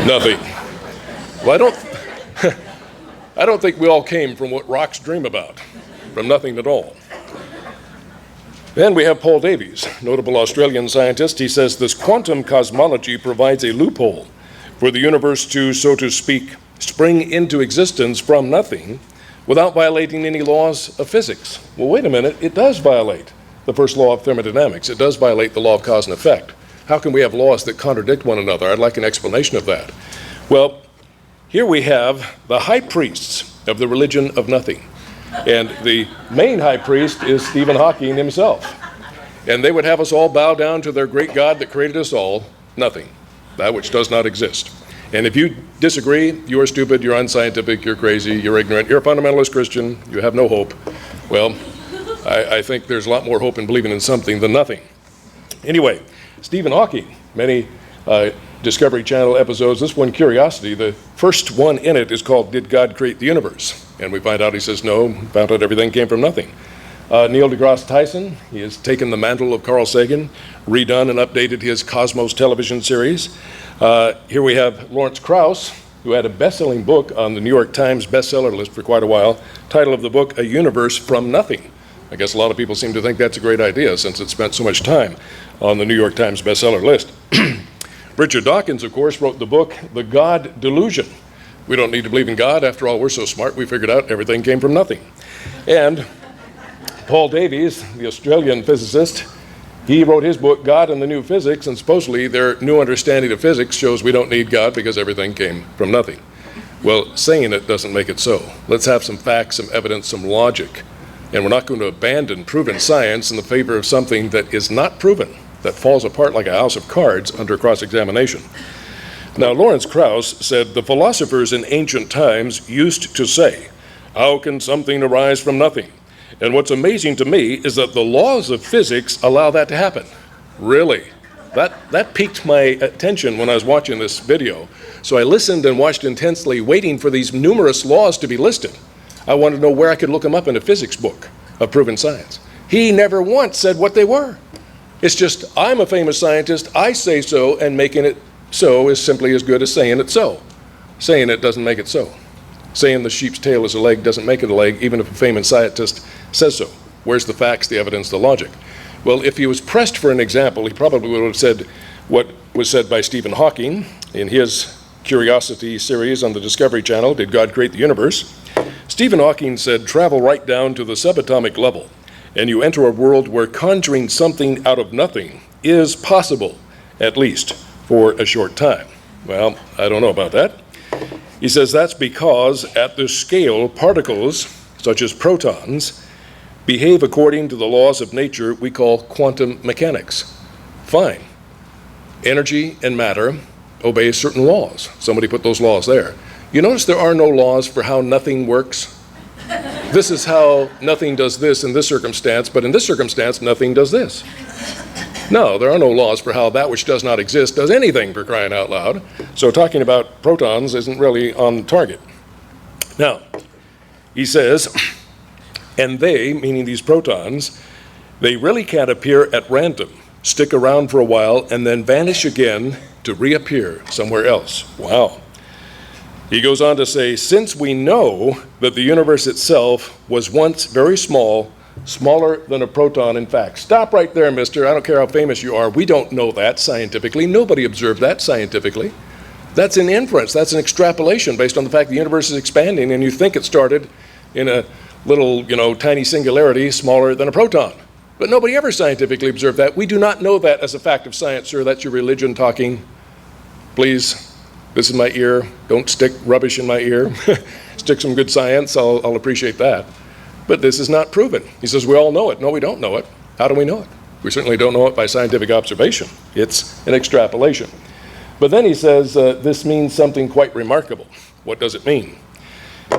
Nothing. Well, I don't think we all came from what rocks dream about, from nothing at all. Then we have Paul Davies, notable Australian scientist. He says this quantum cosmology provides a loophole for the universe to, so to speak, spring into existence from nothing without violating any laws of physics. Well, wait a minute, it does violate the first law of thermodynamics. It does violate the law of cause and effect. How can we have laws that contradict one another? I'd like an explanation of that. Well, here we have the high priests of the religion of nothing. And the main high priest is Stephen Hawking himself. And they would have us all bow down to their great God that created us all, nothing, that which does not exist. And if you disagree, you are stupid, you're unscientific, you're crazy, you're ignorant, you're a fundamentalist Christian, you have no hope. Well, I think there's a lot more hope in believing in something than nothing. Anyway, Stephen Hawking, many Discovery Channel episodes, this one, Curiosity, the first one in it is called Did God Create the Universe? And we find out he says no, found out everything came from nothing. Neil deGrasse Tyson, he has taken the mantle of Carl Sagan, redone and updated his Cosmos television series. Here we have Lawrence Krauss, who had a best-selling book on the New York Times bestseller list for quite a while. Title of the book, A Universe from Nothing. I guess a lot of people seem to think that's a great idea since it spent so much time on the New York Times bestseller list. Richard Dawkins, of course, wrote the book, The God Delusion. We don't need to believe in God. After all, we're so smart, we figured out everything came from nothing. And Paul Davies, the Australian physicist, he wrote his book, God and the New Physics, and supposedly their new understanding of physics shows we don't need God because everything came from nothing. Well, saying it doesn't make it so. Let's have some facts, some evidence, some logic. And we're not going to abandon proven science in the favor of something that is not proven, that falls apart like a house of cards under cross-examination. Now, Lawrence Krauss said, the philosophers in ancient times used to say, how can something arise from nothing? And what's amazing to me is that the laws of physics allow that to happen. Really? That piqued my attention when I was watching this video. So I listened and watched intensely, waiting for these numerous laws to be listed. I wanted to know where I could look them up in a physics book of proven science. He never once said what they were. It's just, I'm a famous scientist, I say so, and making it so is simply as good as saying it so. Saying it doesn't make it so. Saying the sheep's tail is a leg doesn't make it a leg, even if a famous scientist says so. Where's the facts, the evidence, the logic? Well, if he was pressed for an example, he probably would have said what was said by Stephen Hawking in his Curiosity series on the Discovery Channel, Did God Create the Universe? Stephen Hawking said, travel right down to the subatomic level, and you enter a world where conjuring something out of nothing is possible, at least for a short time. Well, I don't know about that. He says that's because at this scale, particles, such as protons, behave according to the laws of nature we call quantum mechanics. Fine. Energy and matter obey certain laws. Somebody put those laws there. You notice there are no laws for how nothing works? This is how nothing does this in this circumstance, but in this circumstance, nothing does this. No, there are no laws for how that which does not exist does anything, for crying out loud. So talking about protons isn't really on target. Now, he says, and they, meaning these protons, they really can't appear at random, stick around for a while, and then vanish again to reappear somewhere else. Wow. He goes on to say, since we know that the universe itself was once very small, smaller than a proton, in fact. Stop right there, mister. I don't care how famous you are. We don't know that scientifically. Nobody observed that scientifically. That's an inference. That's an extrapolation based on the fact the universe is expanding, and you think it started in a little, tiny singularity smaller than a proton. But nobody ever scientifically observed that. We do not know that as a fact of science, sir. That's your religion talking. Please, this is my ear. Don't stick rubbish in my ear. Stick some good science. I'll appreciate that. But this is not proven. He says, we all know it. No, we don't know it. How do we know it? We certainly don't know it by scientific observation. It's an extrapolation. But then he says, this means something quite remarkable. What does it mean?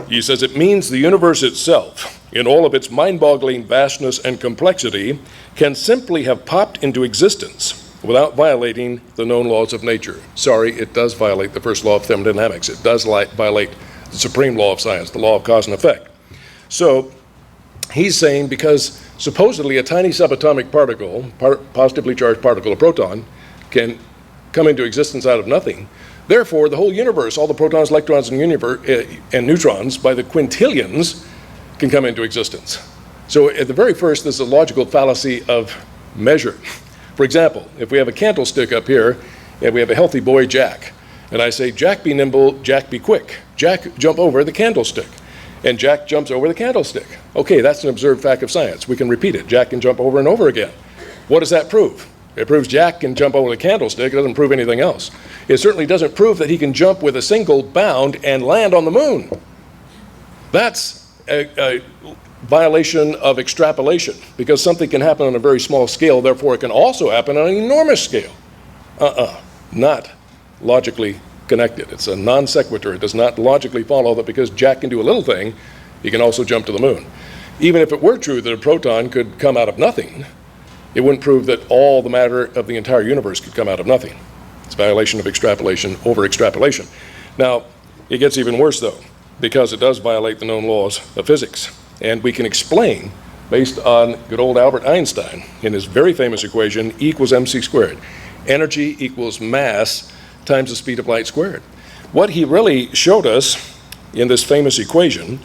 He says, it means the universe itself, in all of its mind-boggling vastness and complexity, can simply have popped into existence without violating the known laws of nature. Sorry, it does violate the first law of thermodynamics. It does violate the supreme law of science, the law of cause and effect. So, he's saying because supposedly a tiny subatomic particle, positively charged particle, a proton, can come into existence out of nothing. Therefore, the whole universe, all the protons, electrons, and neutrons, by the quintillions, can come into existence. So at the very first, this is a logical fallacy of measure. For example, if we have a candlestick up here, and we have a healthy boy, Jack, and I say, Jack be nimble, Jack be quick. Jack jump over the candlestick. And Jack jumps over the candlestick. Okay, that's an observed fact of science. We can repeat it. Jack can jump over and over again. What does that prove? It proves Jack can jump over the candlestick. It doesn't prove anything else. It certainly doesn't prove that he can jump with a single bound and land on the moon. That's a violation of extrapolation, because something can happen on a very small scale, therefore it can also happen on an enormous scale. Not logically connected. It's a non sequitur. It does not logically follow that because Jack can do a little thing, he can also jump to the moon. Even if it were true that a proton could come out of nothing, it wouldn't prove that all the matter of the entire universe could come out of nothing. It's a violation of extrapolation over extrapolation. Now, it gets even worse though, because it does violate the known laws of physics. And we can explain, based on good old Albert Einstein, in his very famous equation, E equals mc squared. Energy equals mass times the speed of light squared. What he really showed us in this famous equation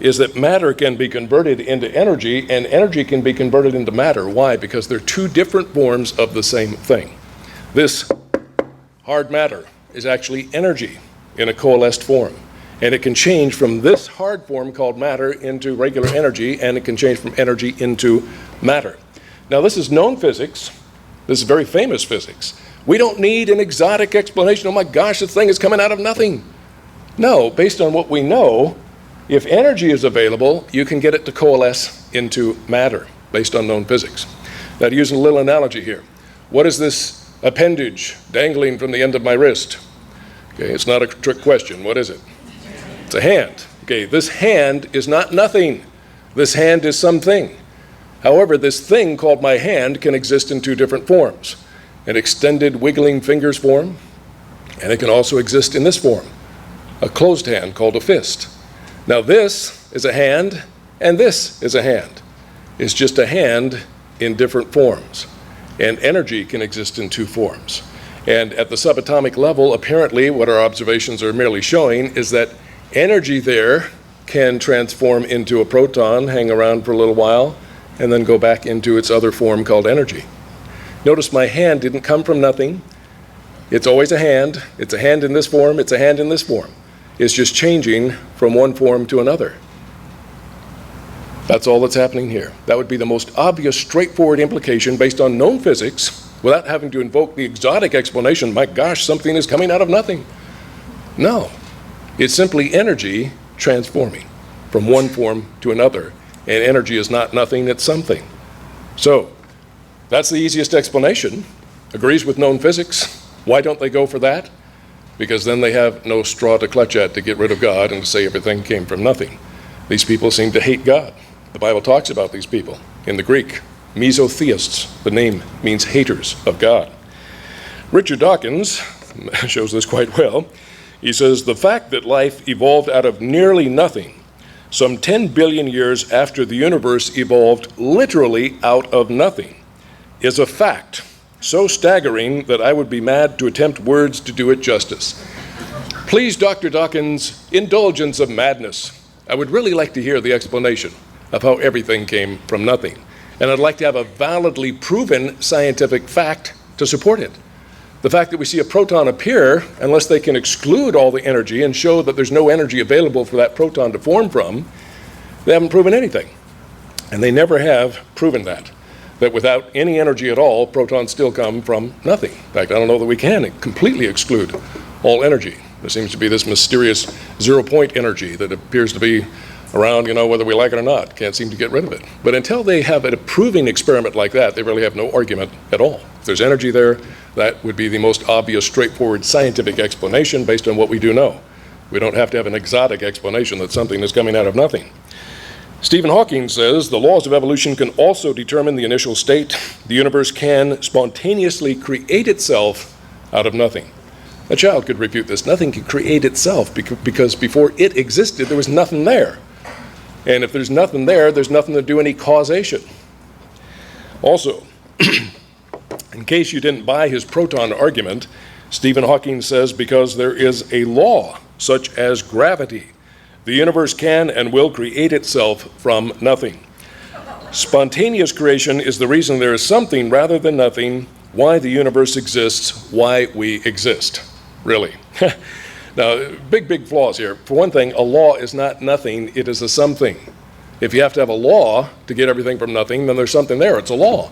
is that matter can be converted into energy, and energy can be converted into matter. Why? Because they're two different forms of the same thing. This hard matter is actually energy in a coalesced form. And it can change from this hard form called matter into regular energy, and it can change from energy into matter. Now, this is known physics. This is very famous physics. We don't need an exotic explanation. Oh my gosh, this thing is coming out of nothing. No, based on what we know, if energy is available, you can get it to coalesce into matter, based on known physics. Now, to use a little analogy here, what is this appendage dangling from the end of my wrist? Okay, it's not a trick question. What is it? It's a hand. Okay, this hand is not nothing. This hand is something. However, this thing called my hand can exist in two different forms. An extended wiggling fingers form, and it can also exist in this form, a closed hand called a fist. Now this is a hand, and this is a hand. It's just a hand in different forms, and energy can exist in two forms. And at the subatomic level, apparently what our observations are merely showing is that energy there can transform into a proton, hang around for a little while, and then go back into its other form called energy. Notice my hand didn't come from nothing. It's always a hand. It's a hand in this form. It's a hand in this form. It's just changing from one form to another. That's all that's happening here. That would be the most obvious, straightforward implication based on known physics without having to invoke the exotic explanation, my gosh, something is coming out of nothing. No, it's simply energy transforming from one form to another. And energy is not nothing, it's something. So, that's the easiest explanation. Agrees with known physics. Why don't they go for that? Because then they have no straw to clutch at to get rid of God and to say everything came from nothing. These people seem to hate God. The Bible talks about these people in the Greek. Mesotheists, the name means haters of God. Richard Dawkins shows this quite well. He says, the fact that life evolved out of nearly nothing, some 10 billion years after the universe evolved literally out of nothing, is a fact so staggering that I would be mad to attempt words to do it justice. Please, Dr. Dawkins, indulgence of madness. I would really like to hear the explanation of how everything came from nothing. And I'd like to have a validly proven scientific fact to support it. The fact that we see a proton appear, unless they can exclude all the energy and show that there's no energy available for that proton to form from, they haven't proven anything. And they never have proven that without any energy at all, protons still come from nothing. In fact, I don't know that we can completely exclude all energy. There seems to be this mysterious zero-point energy that appears to be around, whether we like it or not. Can't seem to get rid of it. But until they have a proving experiment like that, they really have no argument at all. If there's energy there, that would be the most obvious, straightforward scientific explanation based on what we do know. We don't have to have an exotic explanation that something is coming out of nothing. Stephen Hawking says the laws of evolution can also determine the initial state. The universe can spontaneously create itself out of nothing. A child could refute this. Nothing can create itself because before it existed, there was nothing there. And if there's nothing there, there's nothing to do any causation. Also, in case you didn't buy his proton argument, Stephen Hawking says because there is a law, such as gravity, the universe can and will create itself from nothing. Spontaneous creation is the reason there is something rather than nothing, why the universe exists, why we exist. Really. Now, big flaws here. For one thing, a law is not nothing, it is a something. If you have to have a law to get everything from nothing, then there's something there, it's a law.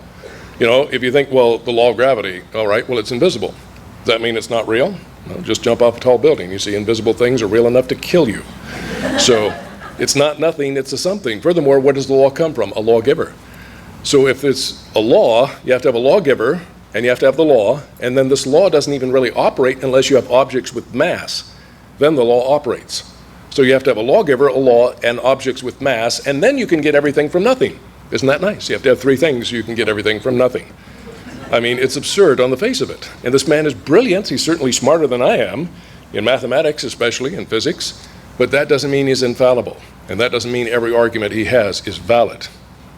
If you think, well, the law of gravity, all right, well, it's invisible. Does that mean it's not real? Well, just jump off a tall building. You see, invisible things are real enough to kill you. So it's not nothing, it's a something. Furthermore, where does the law come from? A lawgiver. So if it's a law, you have to have a lawgiver, and you have to have the law, and then this law doesn't even really operate unless you have objects with mass. Then the law operates. So you have to have a lawgiver, a law, and objects with mass, and then you can get everything from nothing. Isn't that nice? You have to have three things so you can get everything from nothing. I mean, it's absurd on the face of it. And this man is brilliant. He's certainly smarter than I am, in mathematics especially, in physics, but that doesn't mean he's infallible. And that doesn't mean every argument he has is valid.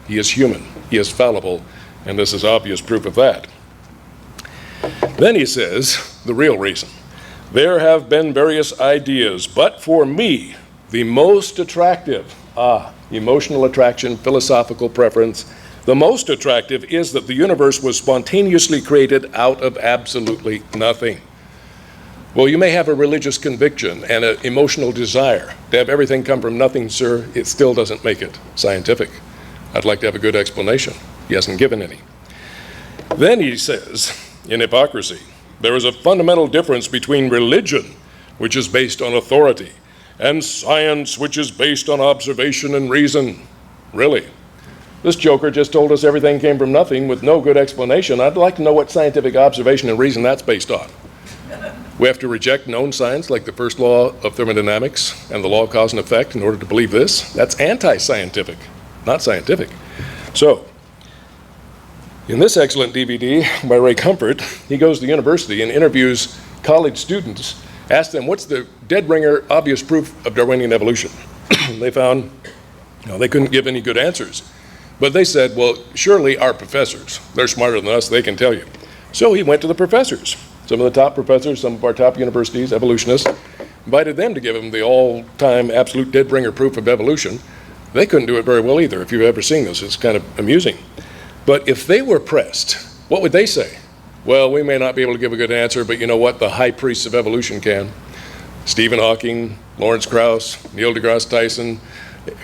He is human, he is fallible, and this is obvious proof of that. Then he says, the real reason. There have been various ideas, but for me, the most attractive, emotional attraction, philosophical preference, the most attractive is that the universe was spontaneously created out of absolutely nothing. Well, you may have a religious conviction and an emotional desire to have everything come from nothing, sir. It still doesn't make it scientific. I'd like to have a good explanation. He hasn't given any. Then he says, in hypocrisy, there is a fundamental difference between religion, which is based on authority, and science, which is based on observation and reason. Really? This joker just told us everything came from nothing with no good explanation. I'd like to know what scientific observation and reason that's based on. We have to reject known science like the first law of thermodynamics and the law of cause and effect in order to believe this. That's anti-scientific, not scientific. So, in this excellent DVD by Ray Comfort, he goes to the university and interviews college students, asks them, what's the dead ringer obvious proof of Darwinian evolution? They found, they couldn't give any good answers. But they said, well, surely our professors, they're smarter than us, they can tell you. So he went to the professors. Some of the top professors, some of our top universities, evolutionists, invited them to give him the all-time absolute dead ringer proof of evolution. They couldn't do it very well either. If you've ever seen this, it's kind of amusing. But if they were pressed, what would they say? Well, we may not be able to give a good answer, but you know what? The high priests of evolution can. Stephen Hawking, Lawrence Krauss, Neil deGrasse Tyson,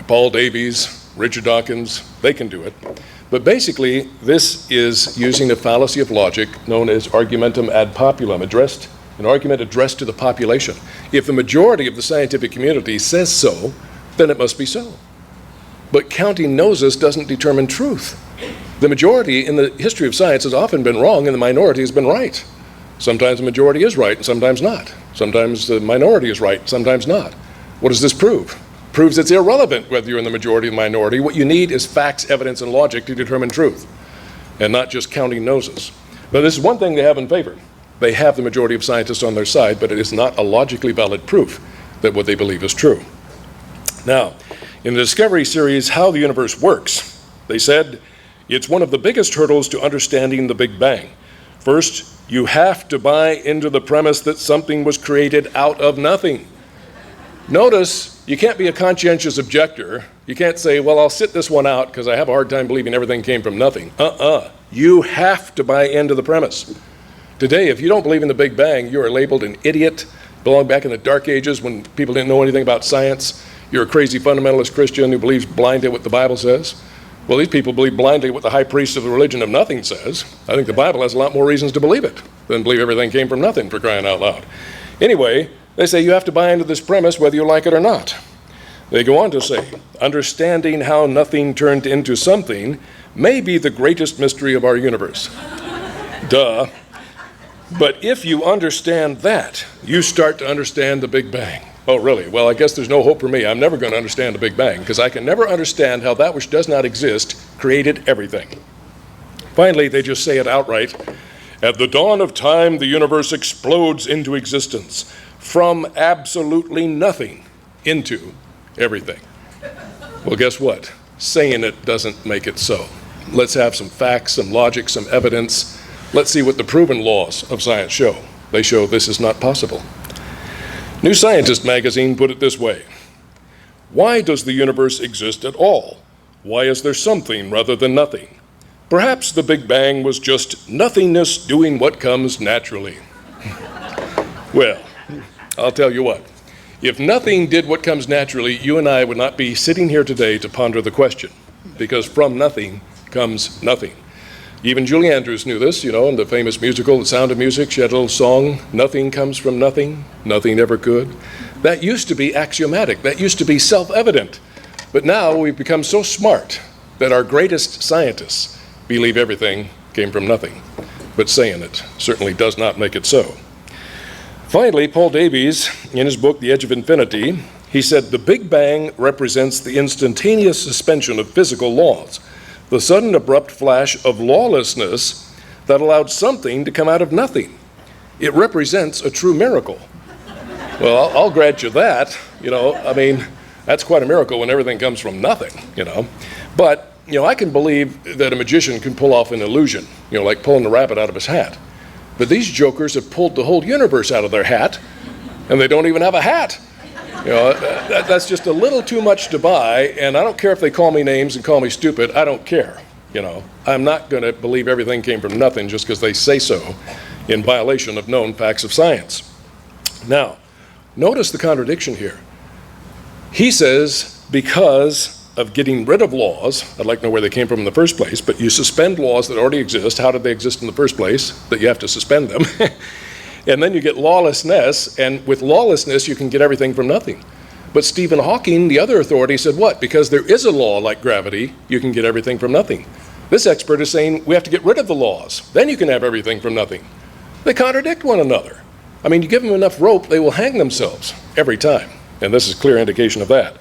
Paul Davies, Richard Dawkins, they can do it. But basically, this is using a fallacy of logic known as argumentum ad populum, an argument addressed to the population. If the majority of the scientific community says so, then it must be so. But counting noses doesn't determine truth. The majority in the history of science has often been wrong, and the minority has been right. Sometimes the majority is right, and sometimes not. Sometimes the minority is right, sometimes not. What does this prove? It proves it's irrelevant whether you're in the majority or the minority. What you need is facts, evidence, and logic to determine truth, and not just counting noses. But this is one thing they have in favor. They have the majority of scientists on their side, but it is not a logically valid proof that what they believe is true. Now, in the Discovery series, How the Universe Works, they said, it's one of the biggest hurdles to understanding the Big Bang. First, you have to buy into the premise that something was created out of nothing. Notice, you can't be a conscientious objector. You can't say, well, I'll sit this one out because I have a hard time believing everything came from nothing. You have to buy into the premise. Today, if you don't believe in the Big Bang, you are labeled an idiot, belong back in the Dark Ages when people didn't know anything about science. You're a crazy fundamentalist Christian who believes blindly what the Bible says. Well, these people believe blindly what the high priest of the religion of nothing says. I think the Bible has a lot more reasons to believe it than believe everything came from nothing, for crying out loud. Anyway, they say you have to buy into this premise whether you like it or not. They go on to say, understanding how nothing turned into something may be the greatest mystery of our universe. Duh. But if you understand that, you start to understand the Big Bang. Oh, really? Well, I guess there's no hope for me. I'm never going to understand the Big Bang because I can never understand how that which does not exist created everything. Finally, they just say it outright. At the dawn of time, the universe explodes into existence from absolutely nothing into everything. Well, guess what? Saying it doesn't make it so. Let's have some facts, some logic, some evidence. Let's see what the proven laws of science show. They show this is not possible. New Scientist magazine put it this way. Why does the universe exist at all? Why is there something rather than nothing? Perhaps the Big Bang was just nothingness doing what comes naturally. Well, I'll tell you what. If nothing did what comes naturally, you and I would not be sitting here today to ponder the question, because from nothing comes nothing. Even Julie Andrews knew this, in the famous musical, The Sound of Music. She had a little song, nothing comes from nothing, nothing ever could. That used to be axiomatic. That used to be self-evident. But now we've become so smart that our greatest scientists believe everything came from nothing. But saying it certainly does not make it so. Finally, Paul Davies, in his book, The Edge of Infinity, he said, the Big Bang represents the instantaneous suspension of physical laws, the sudden abrupt flash of lawlessness that allowed something to come out of nothing. It represents a true miracle. Well, I'll grant you that. That's quite a miracle when everything comes from nothing, But, I can believe that a magician can pull off an illusion, like pulling a rabbit out of his hat. But these jokers have pulled the whole universe out of their hat, and they don't even have a hat. That's just a little too much to buy, and I don't care if they call me names and call me stupid. I don't care. I'm not going to believe everything came from nothing just because they say so in violation of known facts of science. Now, notice the contradiction here. He says because of getting rid of laws, I'd like to know where they came from in the first place, but you suspend laws that already exist. How did they exist in the first place? That you have to suspend them. And then you get lawlessness, and with lawlessness, you can get everything from nothing. But Stephen Hawking, the other authority, said what? Because there is a law like gravity, you can get everything from nothing. This expert is saying we have to get rid of the laws. Then you can have everything from nothing. They contradict one another. You give them enough rope, they will hang themselves every time. And this is a clear indication of that.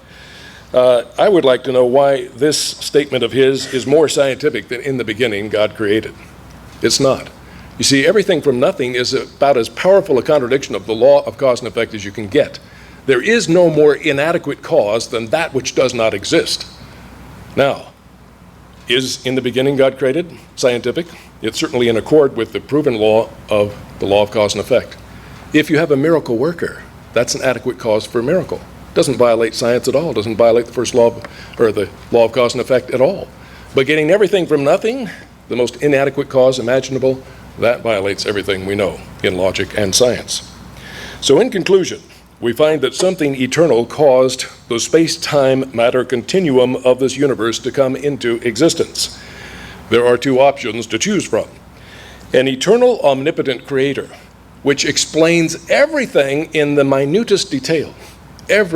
I would like to know why this statement of his is more scientific than in the beginning God created. It's not. You see, everything from nothing is about as powerful a contradiction of the law of cause and effect as you can get. There is no more inadequate cause than that which does not exist. Now, is in the beginning God created scientific? It's certainly in accord with the proven law of the law of cause and effect. If you have a miracle worker, that's an adequate cause for a miracle. Doesn't violate science at all, doesn't violate the first law or the law of cause and effect at all. But getting everything from nothing, the most inadequate cause imaginable, that violates everything we know in logic and science. So in conclusion, we find that something eternal caused the space-time matter continuum of this universe to come into existence. There are two options to choose from. An eternal, omnipotent creator, which explains everything in the minutest detail.